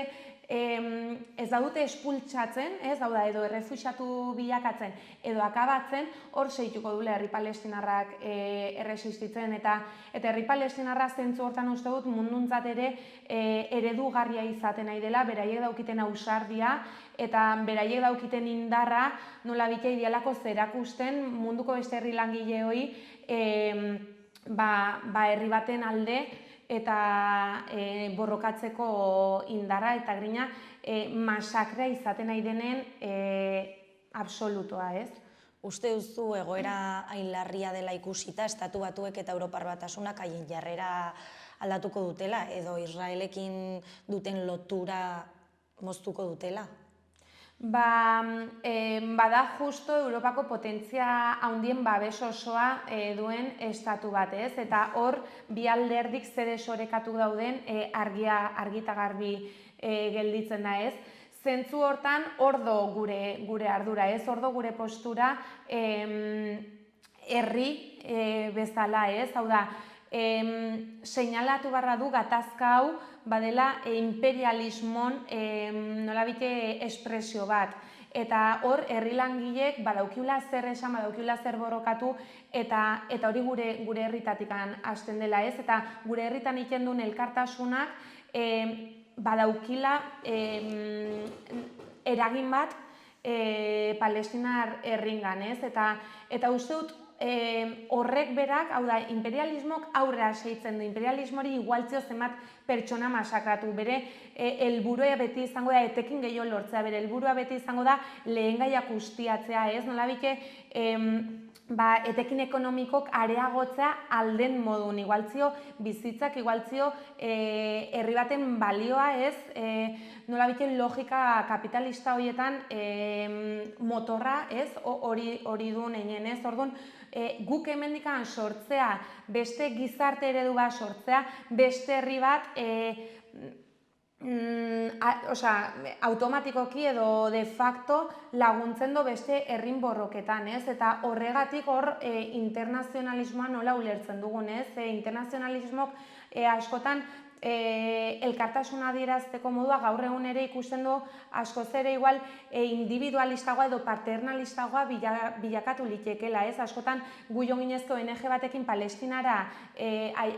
espultsatzen, ez? Hau da, edo errefuxiatu bilakatzen, edo akabatzen, hor segituko dule herri palestinarrak erresistitzen, eta herri palestinarra zentzu hortan uste dut munduntzat ere eredugarria izaten nahi dela, beraiek daukiten ausardia, eta beraiek daukiten indarra nolabite idealako zerakusten munduko beste herri langileoi herri baten alde eta borrokatzeko indarra eta grina masakrea izaten nahi denen absolutoa, ez? Uste duzu egoera hain larria dela ikusita, Estatu Batuek eta Europar Batasunak haien jarrera aldatuko dutela, edo Israelekin duten lotura moztuko dutela? Bada justo Europako potentzia handien babes osoa duen estatu bat, ez? Eta hor, bi alderdik zer desorekatu dauden argi eta garbi gelditzen da, ez? Zentzu hortan, ordo gure ardura, ez? Ordo gure postura herri bezala, ez? Hau da, seinalatu barra du gatazka hau badela imperialismon nolabite espresio bat. Eta hor, herri langileek badaukiula zer esan, badaukiula zer borrokatu, eta hori gure herritatik hasten dela, ez? Eta gure herritan egiten duen elkartasunak badaukila eragin bat palestinar herringan, ez? Eta uste dut, horrek berak, hau da, imperialismok aurrera seitzen du, imperialismori igualtzio zenbat pertsona masakratu, bere helburua beti izango da, etekin gehiago lortzea, bere helburua beti izango da lehen gaiak ustiatzea, ez? Nolabite, etekin ekonomikok areagotzea alden modun, igualtzio bizitzak, igualtzio herri baten balioa ez, nola biten logika kapitalista horietan motorra ez, hori duen einen ez, orduan guk hemendikan sortzea, beste gizarte eredu bat sortzea, beste herri bat automatikoki edo de facto laguntzen do beste herrin borroketan, ez? Eta horregatik hor internazionalismoa nola ulertzen dugun, ez? Internazionalismok askotan elkartasuna adierazteko modua gaur egun ere ikusten du askoz ere igual individualistagoa edo paternalistagoa bilakatu litekela, ez? Askotan gu jo ginezko ONG batekin Palestinara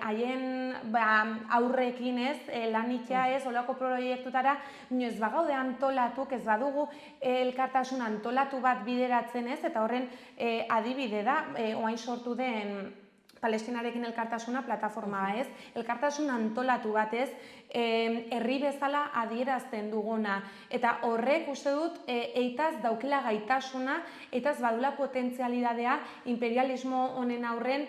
haien aurrekin, ez? Lanitzea, ez? Olako proiektutara, ez bagaude antolatuk, ez badugu elkartasun antolatu bat bideratzen, ez? Eta horren adibide da, oain sortu den Palestinarekin elkartasuna plataforma, ez? Elkartasun antolatu bat, ez? Herri bezala adierazten duguna. Eta horrek uste dut eitaz daukela gaitasuna, eitaz badula potentzialidadea imperialismo honen aurren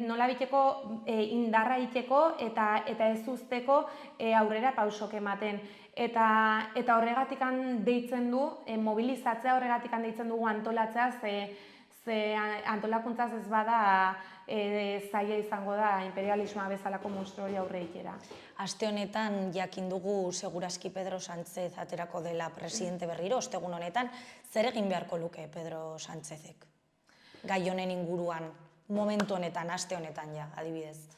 nolabiteko indarra iteko eta ez uzteko aurrera pausok ematen. Eta horregatikan deitzen du, mobilizatzea horregatikan deitzen dugu antolatzea, ze antolakuntzaz ez bada zaila izango da imperialismoa bezalako monstru hori aurre ikera. Aste honetan jakin dugu segurazki Pedro Sánchez aterako dela presidente berriro, ostegun honetan, zer egin beharko luke Pedro Sánchezek? Gai honen inguruan, momentu honetan, aste honetan ja, adibidez.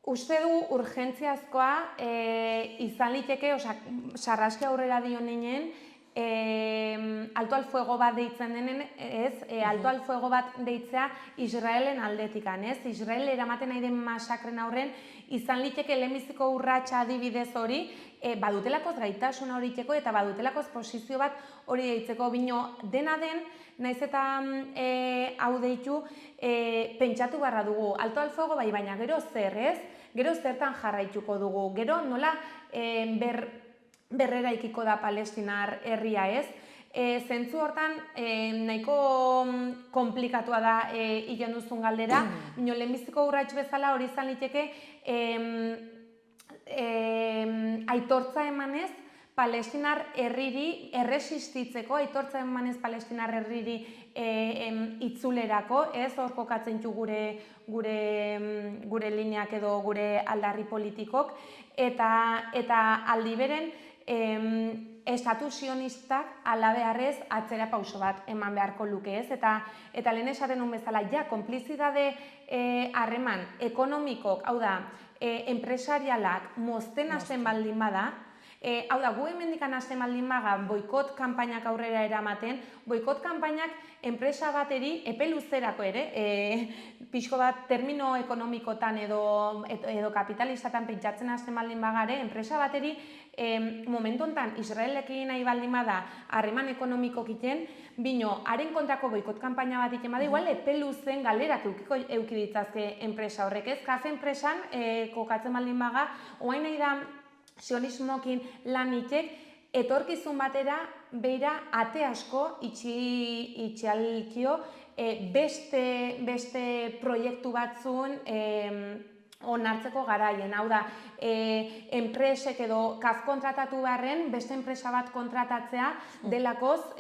Uste du urgentziazkoa izan liteke, sarraski aurrera dio ninen, alto al fuego bat deitzen denen, ez? Alto al fuego bat deitzea Israelen aldetikan, ez? Israel eramaten nahi den masakren aurren, izan liteke lehenbiziko urratsa adibidez hori, badutelakoz gaitasuna hori iteko eta badutelakoz posizio bat hori deitzeko, bino dena den, naiz eta hau deitu, pentsatu barra dugu, alto al fuego bai, baina gero zer, ez? Gero zertan jarraituko dugu, gero nola berrera ikiko da Palestinar herria, ez? Zentzu hortan nahiko komplikatua da hilen duzun galdera, bino lehenbiziko urrats bezala hori izan liteke aitortza emanez Palestinar herriri erresistitzeko, aitortza emanez Palestinar herriri itzulerako, ez? Hor kokatzen du gure lineak edo gure aldarri politikok, eta aldi beren estatu sionistak alabeharrez atzera pauso bat eman beharko luke, ez? Eta lehen esaten nun bezala, ja, konplizidade harreman ekonomikok, hau da, enpresarialak mozten hasten baldin bada, hau da, gu hemendikan hasten baldin baga boikot kanpainak aurrera eramaten, boikot kanpainak enpresa bateri epe luzerako ere, pixko bat termino ekonomikotan edo kapitalistatan pentsatzen hasten baldin bagare, enpresa bateri momentu honetan Israelekin nahi baldin bada harreman ekonomiko kiten, bino, haren kontrako boikot kanpaina bat iten bada, igual epe luzen galerak euki ditzazke enpresa horrek, ez? Kafe enpresan kokatzen baldin baga, oain nahi da sionismokin lan itek, etorkizun batera beira ate asko itxialkio beste proiektu batzun onartzeko garaien. Hau da, enpresek edo kaf kontratatu beharren beste enpresa bat kontratatzea delakoz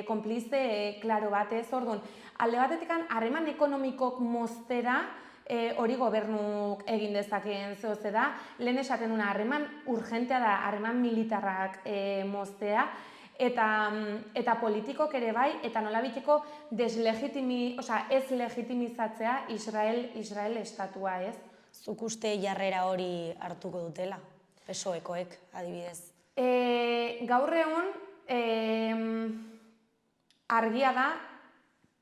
konplize klaro bat, ez? Orduan, alde batetik harreman ekonomikok moztera hori gobernuk egin dezakeen zehoze da. Lehen esaten duna, harreman urgentea da, harreman militarrak moztea, eta politikok ere bai, eta nolabiteko ez legitimizatzea Israel estatua, ez? Zuk uste jarrera hori hartuko dutela, PSOEkoek adibidez? Gaur egun argia da,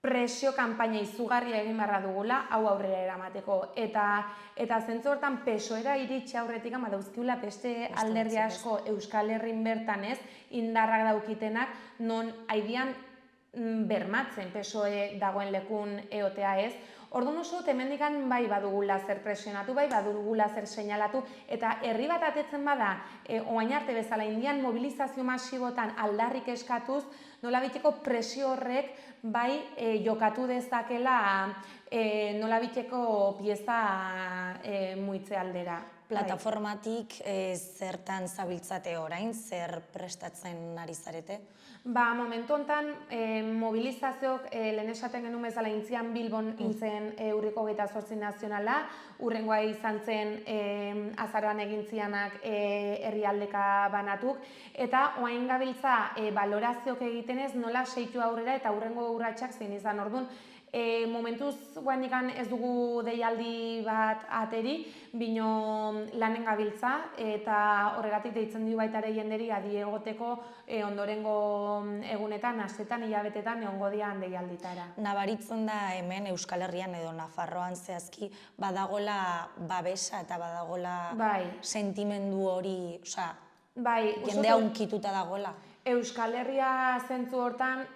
presio kanpaina izugarria egin beharra dugula, hau aurrera eramateko. Eta zentzu hortan PSOEra iritsi aurretik dauzkiula beste alderdi asko Euskal Herrin bertan, ez, indarrak daukitenak, non haidian bermatzen PSOE dagoen lekun eotea, ez. Orduan oso hemendikan bai badugula zer presionatu, bai badugula zer seinalatu, eta herri bat atetzen bada, orain arte bezala indian mobilizazio masibotan aldarrik eskatuz, nolabiteko presio horrek bai jokatu dezakela nolabiteko pieza muitze aldera. Plataformatik zertan zabiltzate orain, zer prestatzen ari zarete? Momentu honetan, mobilizazioak lehen esaten genuen bezala intzian Bilbon intzen urriko 28 nazionala, urrengoa izan zen azaroan egin zianak herrialdeka banatuk, eta oain gabiltza balorazioak egitenez nola seitu aurrera eta urrengo urratsak zein izan. Orduan, momentuz guainikan ez dugu deialdi bat ateri, bino lanen gabiltza, eta horregatik deitzen dio baita ere jenderi adi egoteko ondorengo egunetan, astetan, hilabetetan egongo dian deialditara. Nabaritzen da hemen Euskal Herrian edo Nafarroan zehazki badagola babesa eta badagola sentimendu hori, jendea hunkituta dagoela. Euskal Herria zentzu hortan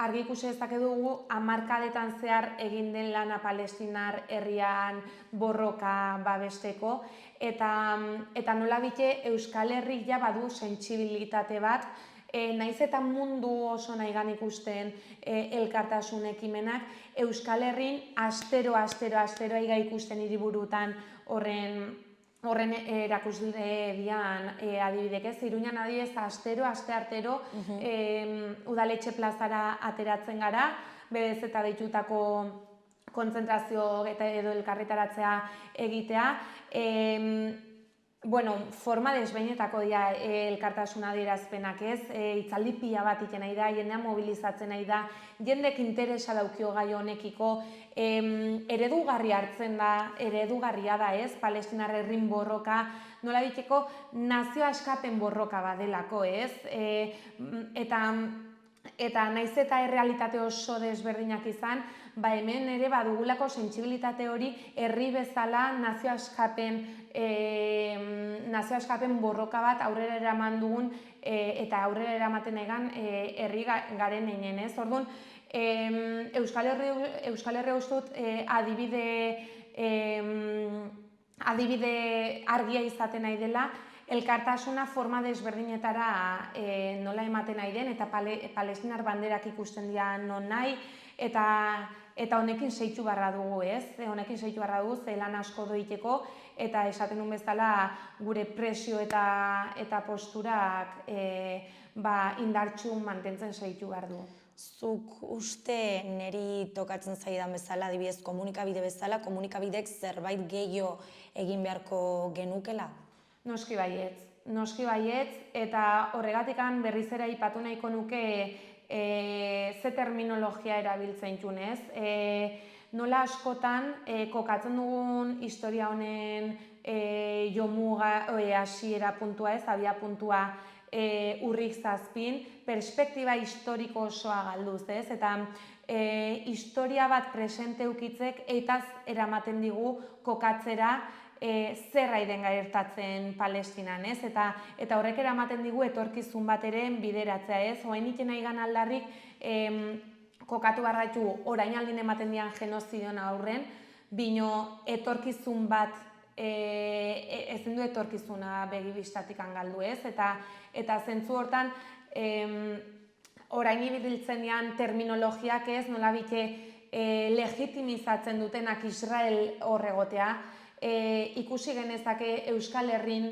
argi ikusi dezake dugu hamarkadetan zehar egin den lana palestinar herrian borroka babesteko, eta nolabite Euskal Herria badu sentsibilitate bat, naiz eta mundu oso nahigan ikusten elkartasun ekimenak, Euskal Herrin astero aiga ikusten hiriburutan horren erakusle dian adibidek ez, Iruñan adibidez asteartero udaletxe plazara ateratzen gara, berez eta deitutako kontzentrazio edo elkarretaratzea egitea. Forma desbeinetako dira elkartasun adierazpenak ez, hitzaldi pila bat iten nahi da, jendea mobilizatzen nahi da, jendek interesa daukio gai honekiko, eredugarria hartzen da, eredugarria da ez, palestinar herrin borroka, nola biteko nazio askapen borroka badelako ez, eta naiz eta errealitate oso desberdinak izan, hemen ere badugulako sentsibilitate hori herri bezala nazio askapen borroka bat aurrera eraman dugun eta aurrera eramaten egan herri garen einen ez. Orduan, Euskal Herria ustut adibide argia izaten nahi dela, elkartasuna forma desberdinetara nola ematen nahi den, eta palestinar banderak ikusten dira non nahi, eta honekin seitu barra dugu ez, honekin seitu barra dugu zelan asko doiteko, eta esaten duen bezala gure presio eta posturak indartsu mantentzen seitu behar du. Zuk uste niri tokatzen zaidan bezala, adibidez komunikabide bezala, komunikabideek zerbait gehiago egin beharko genukela? Noski baietz, eta horregatikan berriz ere aipatu nahiko nuke ze terminologia erabiltzen junez. Nola askotan kokatzen dugun historia honen jomuga hasiera puntua ez, abia puntua urrik zazpin, perspektiba historiko osoa galduz ez, eta historia bat presente ukitzek eitaz eramaten digu kokatzera zerra den gertatzen Palestinan, ez? Eta horrek eramaten digu etorkizun bat ere bideratzea, ez? Oain iten nahi gan aldarrik kokatu barraitu orain aldin ematen dian genozidion aurren, bino etorkizun bat ezin du etorkizuna begibistatik galdu, ez? Eta zentzu hortan orain ibiltzen dian terminologiak ez, nolabite legitimizatzen dutenak Israel horregotea, ikusi genezake Euskal Herrin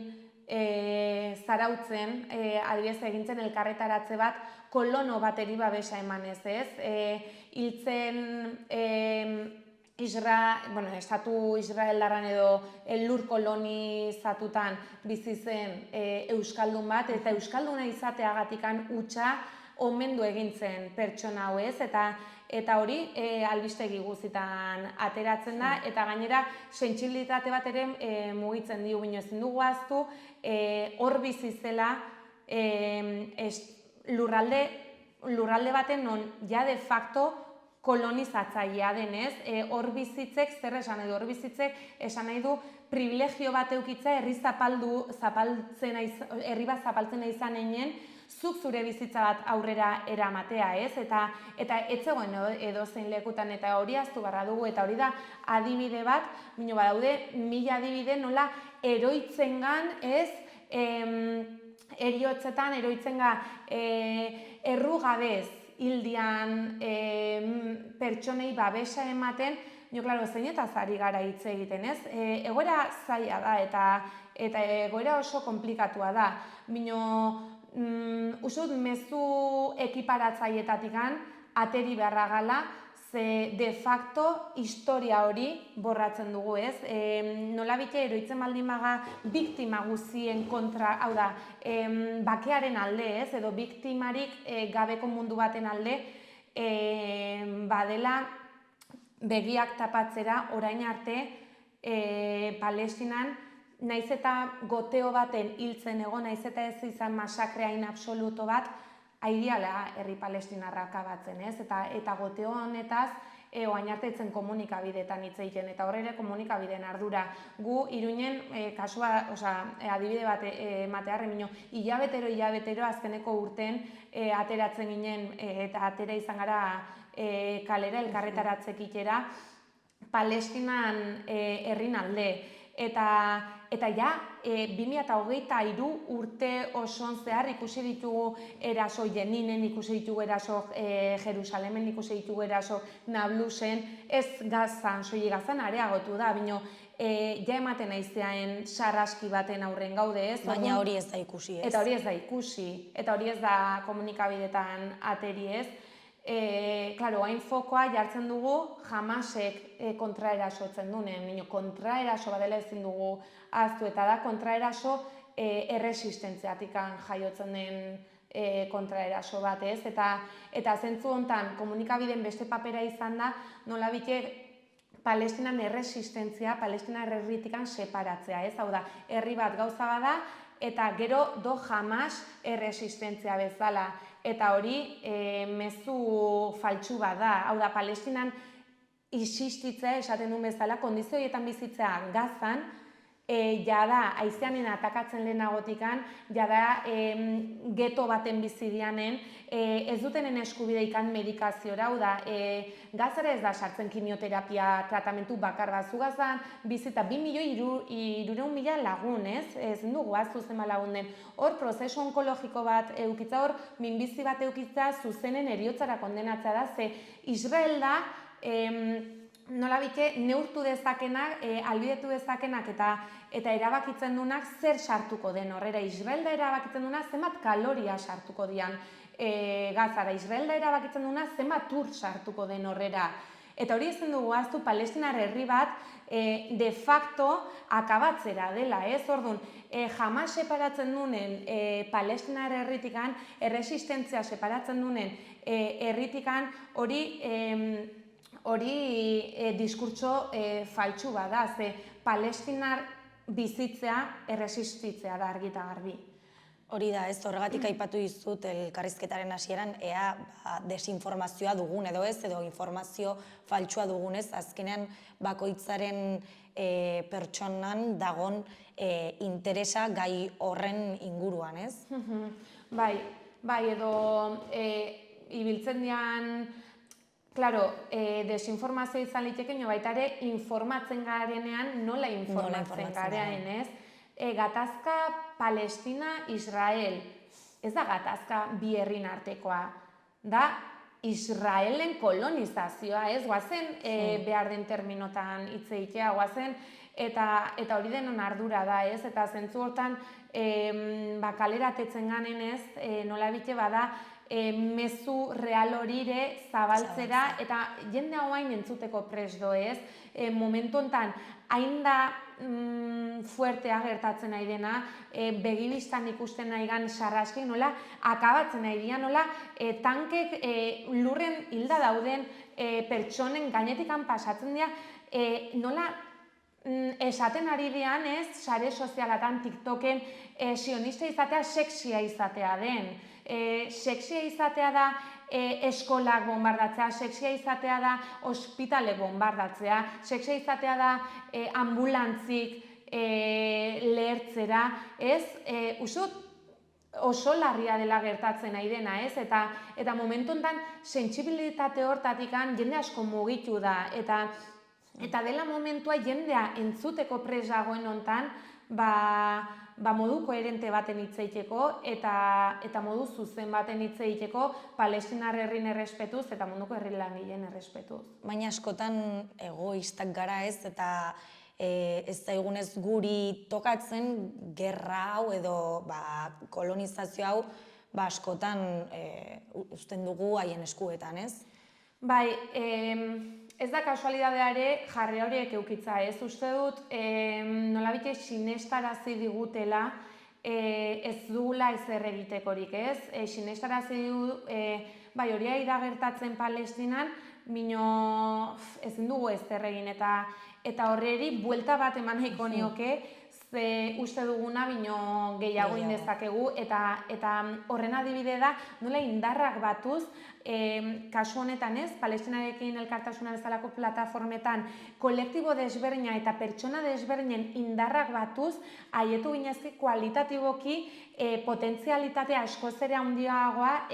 zarautzen, adibidez egintzen elkarretaratze bat, kolono bateri babesa emanez ez, hiltzen estatu Israeldarran edo lur kolonizatutan bizi zen Euskaldun bat, eta Euskalduna izateagatikan hutsa omendu egintzen pertsona hau ez, eta hori albistegi guztietan ateratzen da, eta gainera sentsibilitate bat ere mugitzen dio, bino ezin dugu ahaztu, hor bizi zela lurralde baten non ja de facto kolonizatzailea denez, hor bizitzek zer esan nahi du, hor bizitzek esan nahi du privilegio bat eukitza herri bat zapaltzen izan einen, zuk zure bizitza bat aurrera eramatea, ez? Eta ez zegoen edozein lekutan, eta hori ahaztu beharra dugu, eta hori da adibide bat, baina badaude 1000 adibide nola eroitzengan, ez? Eriotzetan, eroitzenga errugabez hildian pertsonei babesa ematen, klaro, zeinetaz ari gara hitz egiten, ez? Egoera zaila da eta egoera oso komplikatua da. Bino, usut, mezu ekiparatzaietatik ateri beharra gala, ze de facto historia hori borratzen dugu, ez? Nolabite eroitzen baldin baga biktima guzien kontra, hau da, bakearen alde, ez? Edo biktimarik gabeko mundu baten alde, badela begiak tapatzera orain arte Palestinan, naiz eta goteo baten hiltzen egon, naiz eta ez izan masakreain absoluto bat, aireala herri palestinarra akabatzen, ez? Eta goteo honetaz, orain arte etzen komunikabideetan hitz egiten, eta horre ere komunikabideen ardura. Gu Iruinen kasua, adibide bat ematearren bino, hilabetero azkeneko urten ateratzen ginen, eta atera izan gara kalera elkarretaratzekitera Palestinan herrin alde. Eta ja, 2023 urte oson zehar ikusi ditugu eraso Jeninen, ikusi ditugu eraso Jerusalemen, ikusi ditugu eraso Nablusen, ez Gazan, soilik Gazan areagotu da, bino ja ematen aizean sarraski baten aurren gaude, ez? Baina hori ez da ikusi, ez? Eta hori ez da ikusi, eta hori ez da komunikabidetan ateri, ez? Claro, hain fokoa jartzen dugu Hamasek kontraerasotzen duen, kontraeraso badela ezin dugu ahaztu, eta da kontraeraso erresistentziatik jaiotzen den kontraeraso bat, ez? Eta zentzu honetan komunikabideen beste papera izan da, nolabite Palestinan erresistentzia, Palestinar herritikan separatzea, ez? Hau da, herri bat gauza bada, eta gero do Hamas erresistentzia bezala. Eta hori mezu faltsu bat da. Hau da, Palestinan isistitzea, esaten duen bezala, kondizio horietan bizitzea Gazan, jada haizeanen atakatzen lehenagotikan, jada geto baten bizidianen, ez dutenen eskubideikan medikaziora, hau da, Gazara ez da sartzen kimioterapia tratamentu bakar bat zu Gazan, bizita 2.300.000 lagun, ez? Ez dugu zuzema lagun den. Hor, prozesu onkologiko bat eukitza, hor, minbizi bat eukitza zuzenen eriotzara kondenatzea da, ze Israel da, nolabite neurtu dezakenak, albidetu dezakenak eta erabakitzen duenak zer sartuko den horrera. Israel da erabakitzen duena zenbat kaloria sartuko dian Gazara. Israel da erabakitzen duena zenbat ur sartuko den horrera. Eta hori ezin dugu ahaztu Palestinar herri bat de facto akabatzera dela, ez? Orduan, Hamas separatzen duen Palestinar herritikan, erresistentzia separatzen duen herritikan, hori diskurtso faltsu bada, ze Palestinar bizitzea erresistitzea da argi eta garbi. Hori da, ez, horregatik aipatu dizut elkarrizketaren hasieran, ea desinformazioa dugun edo ez, edo informazio faltsua dugunez, azkenean bakoitzaren pertsonan dagon interesa gai horren inguruan, ez? Bai, edo ibiltzen dian, claro, desinformazio izan liteken, baita ere informatzen garenean nola informatzen garean, ez? Gatazka Palestina-Israel, ez da gatazka bi herrin artekoa, da Israelen kolonizazioa, ez? Guazen behar den terminotan hitz egitea, guazen, eta hori denon ardura da, ez? Eta zentzu hortan, kaleratetzen ganen ez, nolabite bada, mezu real horire zabaltzera, eta jende hau hain entzuteko prest doez, momentu honetan, hain da fuertea gertatzen nahi dena, begibistan ikusten nahi gan sarraski, nola akabatzen nahi dira, nola tankek lurren hilda dauden pertsonen gainetikan pasatzen dira, nola esaten ari dian ez, sare sozialatan, TikToken, sionista izatea sexia izatea den. Sexia izatea da eskolak bombardatzea, sexia izatea da ospitale bombardatzea, sexia izatea da ambulantzik lehertzera, ez? Usut, oso larria dela gertatzen nahi dena, ez? Eta momentu honetan sentsibilitate hortatikan jende asko mugitu da, eta dela momentua jendea entzuteko prest dagoen honetan, modu koherente baten hitz egiteko eta modu zuzen baten hitz egiteko palestinar herrien errespetuz eta munduko herri langileen errespetuz. Baina askotan egoistak gara ez, eta ez zaigunez guri tokatzen gerra hau edo kolonizazio hau askotan uzten dugu haien eskuetan, ez? Bai, ez da kasualidadea ere jarri horiek eukitza, ez? Uste dut nolabait sinestarazi digutela ez dugula ezer egitekorik, ez? Sinestarazi digu, bai, hori da gertatzen Palestinan, bino ezin dugu ezer egin eta horreri buelta bat eman nahiko nioke, ze uste duguna bino gehiago indezakegu eta horren adibide da nola indarrak batuz, kasu honetan ez, Palestinarekin elkartasuna bezalako plataformetan kolektibo desberdina eta pertsona desberdinen indarrak batuz, haietu ginezki kualitatiboki potentzialitatea askoz ere handiagoa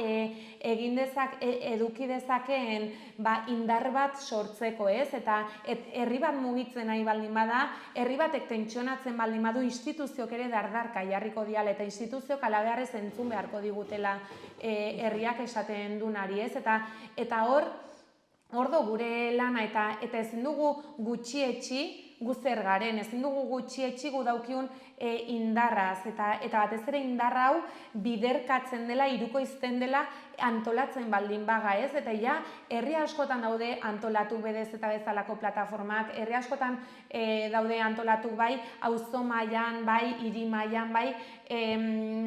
eduki dezakeen indar bat sortzeko, ez? Eta herri bat mugitzen nahi baldin bada, herri batek tentsionatzen baldin badu, instituzioak ere dardarka jarriko diala eta instituzioak alabeharrez entzun beharko digutela herriak esaten dunari, ez? Eta hor do gure lana eta ezin dugu gutxietsi gu zer garen, ezin dugu gutxietsi gu daukiun indarraz eta batez ere indarra hau biderkatzen dela, irukoizten dela antolatzen baldin baga, ez? Eta herri askotan daude antolatu bedez eta bezalako plataformak, herri askotan daude antolatu bai auzo mailan, bai hiri mailan, bai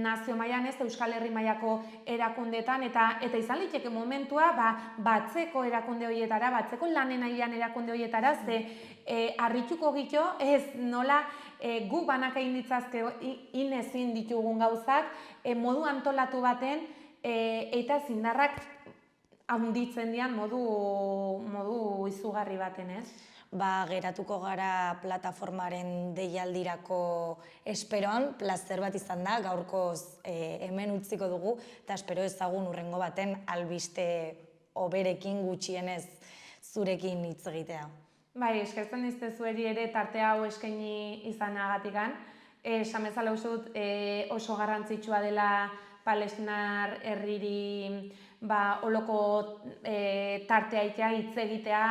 nazio mailan, ez, Euskal Herri mailako erakundeetan eta izan liteke momentua batzeko erakunde horietara, batzeko lanen ailean erakunde horietara, ze harrituko gito ez nola gu banaka inditzazke inezin ditugun gauzak modu antolatu baten eta zindarrak handitzen dian modu izugarri baten, ez? Geratuko gara plataformaren deialdirako esperoan, plazer bat izan da, gaurkoz hemen utziko dugu, eta espero ezagun hurrengo baten albiste oberekin gutxienez zurekin hitz egitea. Bai, eskertzen diztezueri ere tarte hau eskaini izanagatikan. Esan bezala uste dut oso garrantzitsua dela Palestinar herriri holoko tartea itea, hitz egitea,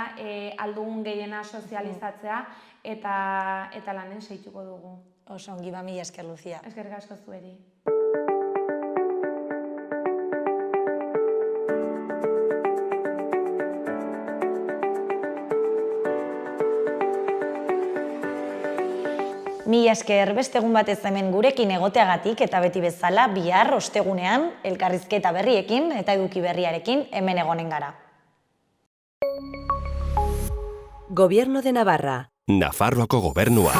aldugun gehiena sozializatzea eta lanen seituko dugu. Oso ongi, mila esker, Lucia. Eskerrik asko zueri. Mila esker, beste egun batez hemen gurekin egoteagatik eta beti bezala bihar ostegunean elkarrizketa berriekin eta eduki berriarekin hemen egonen gara. Gobierno de Navarra. Nafarroako gobernua.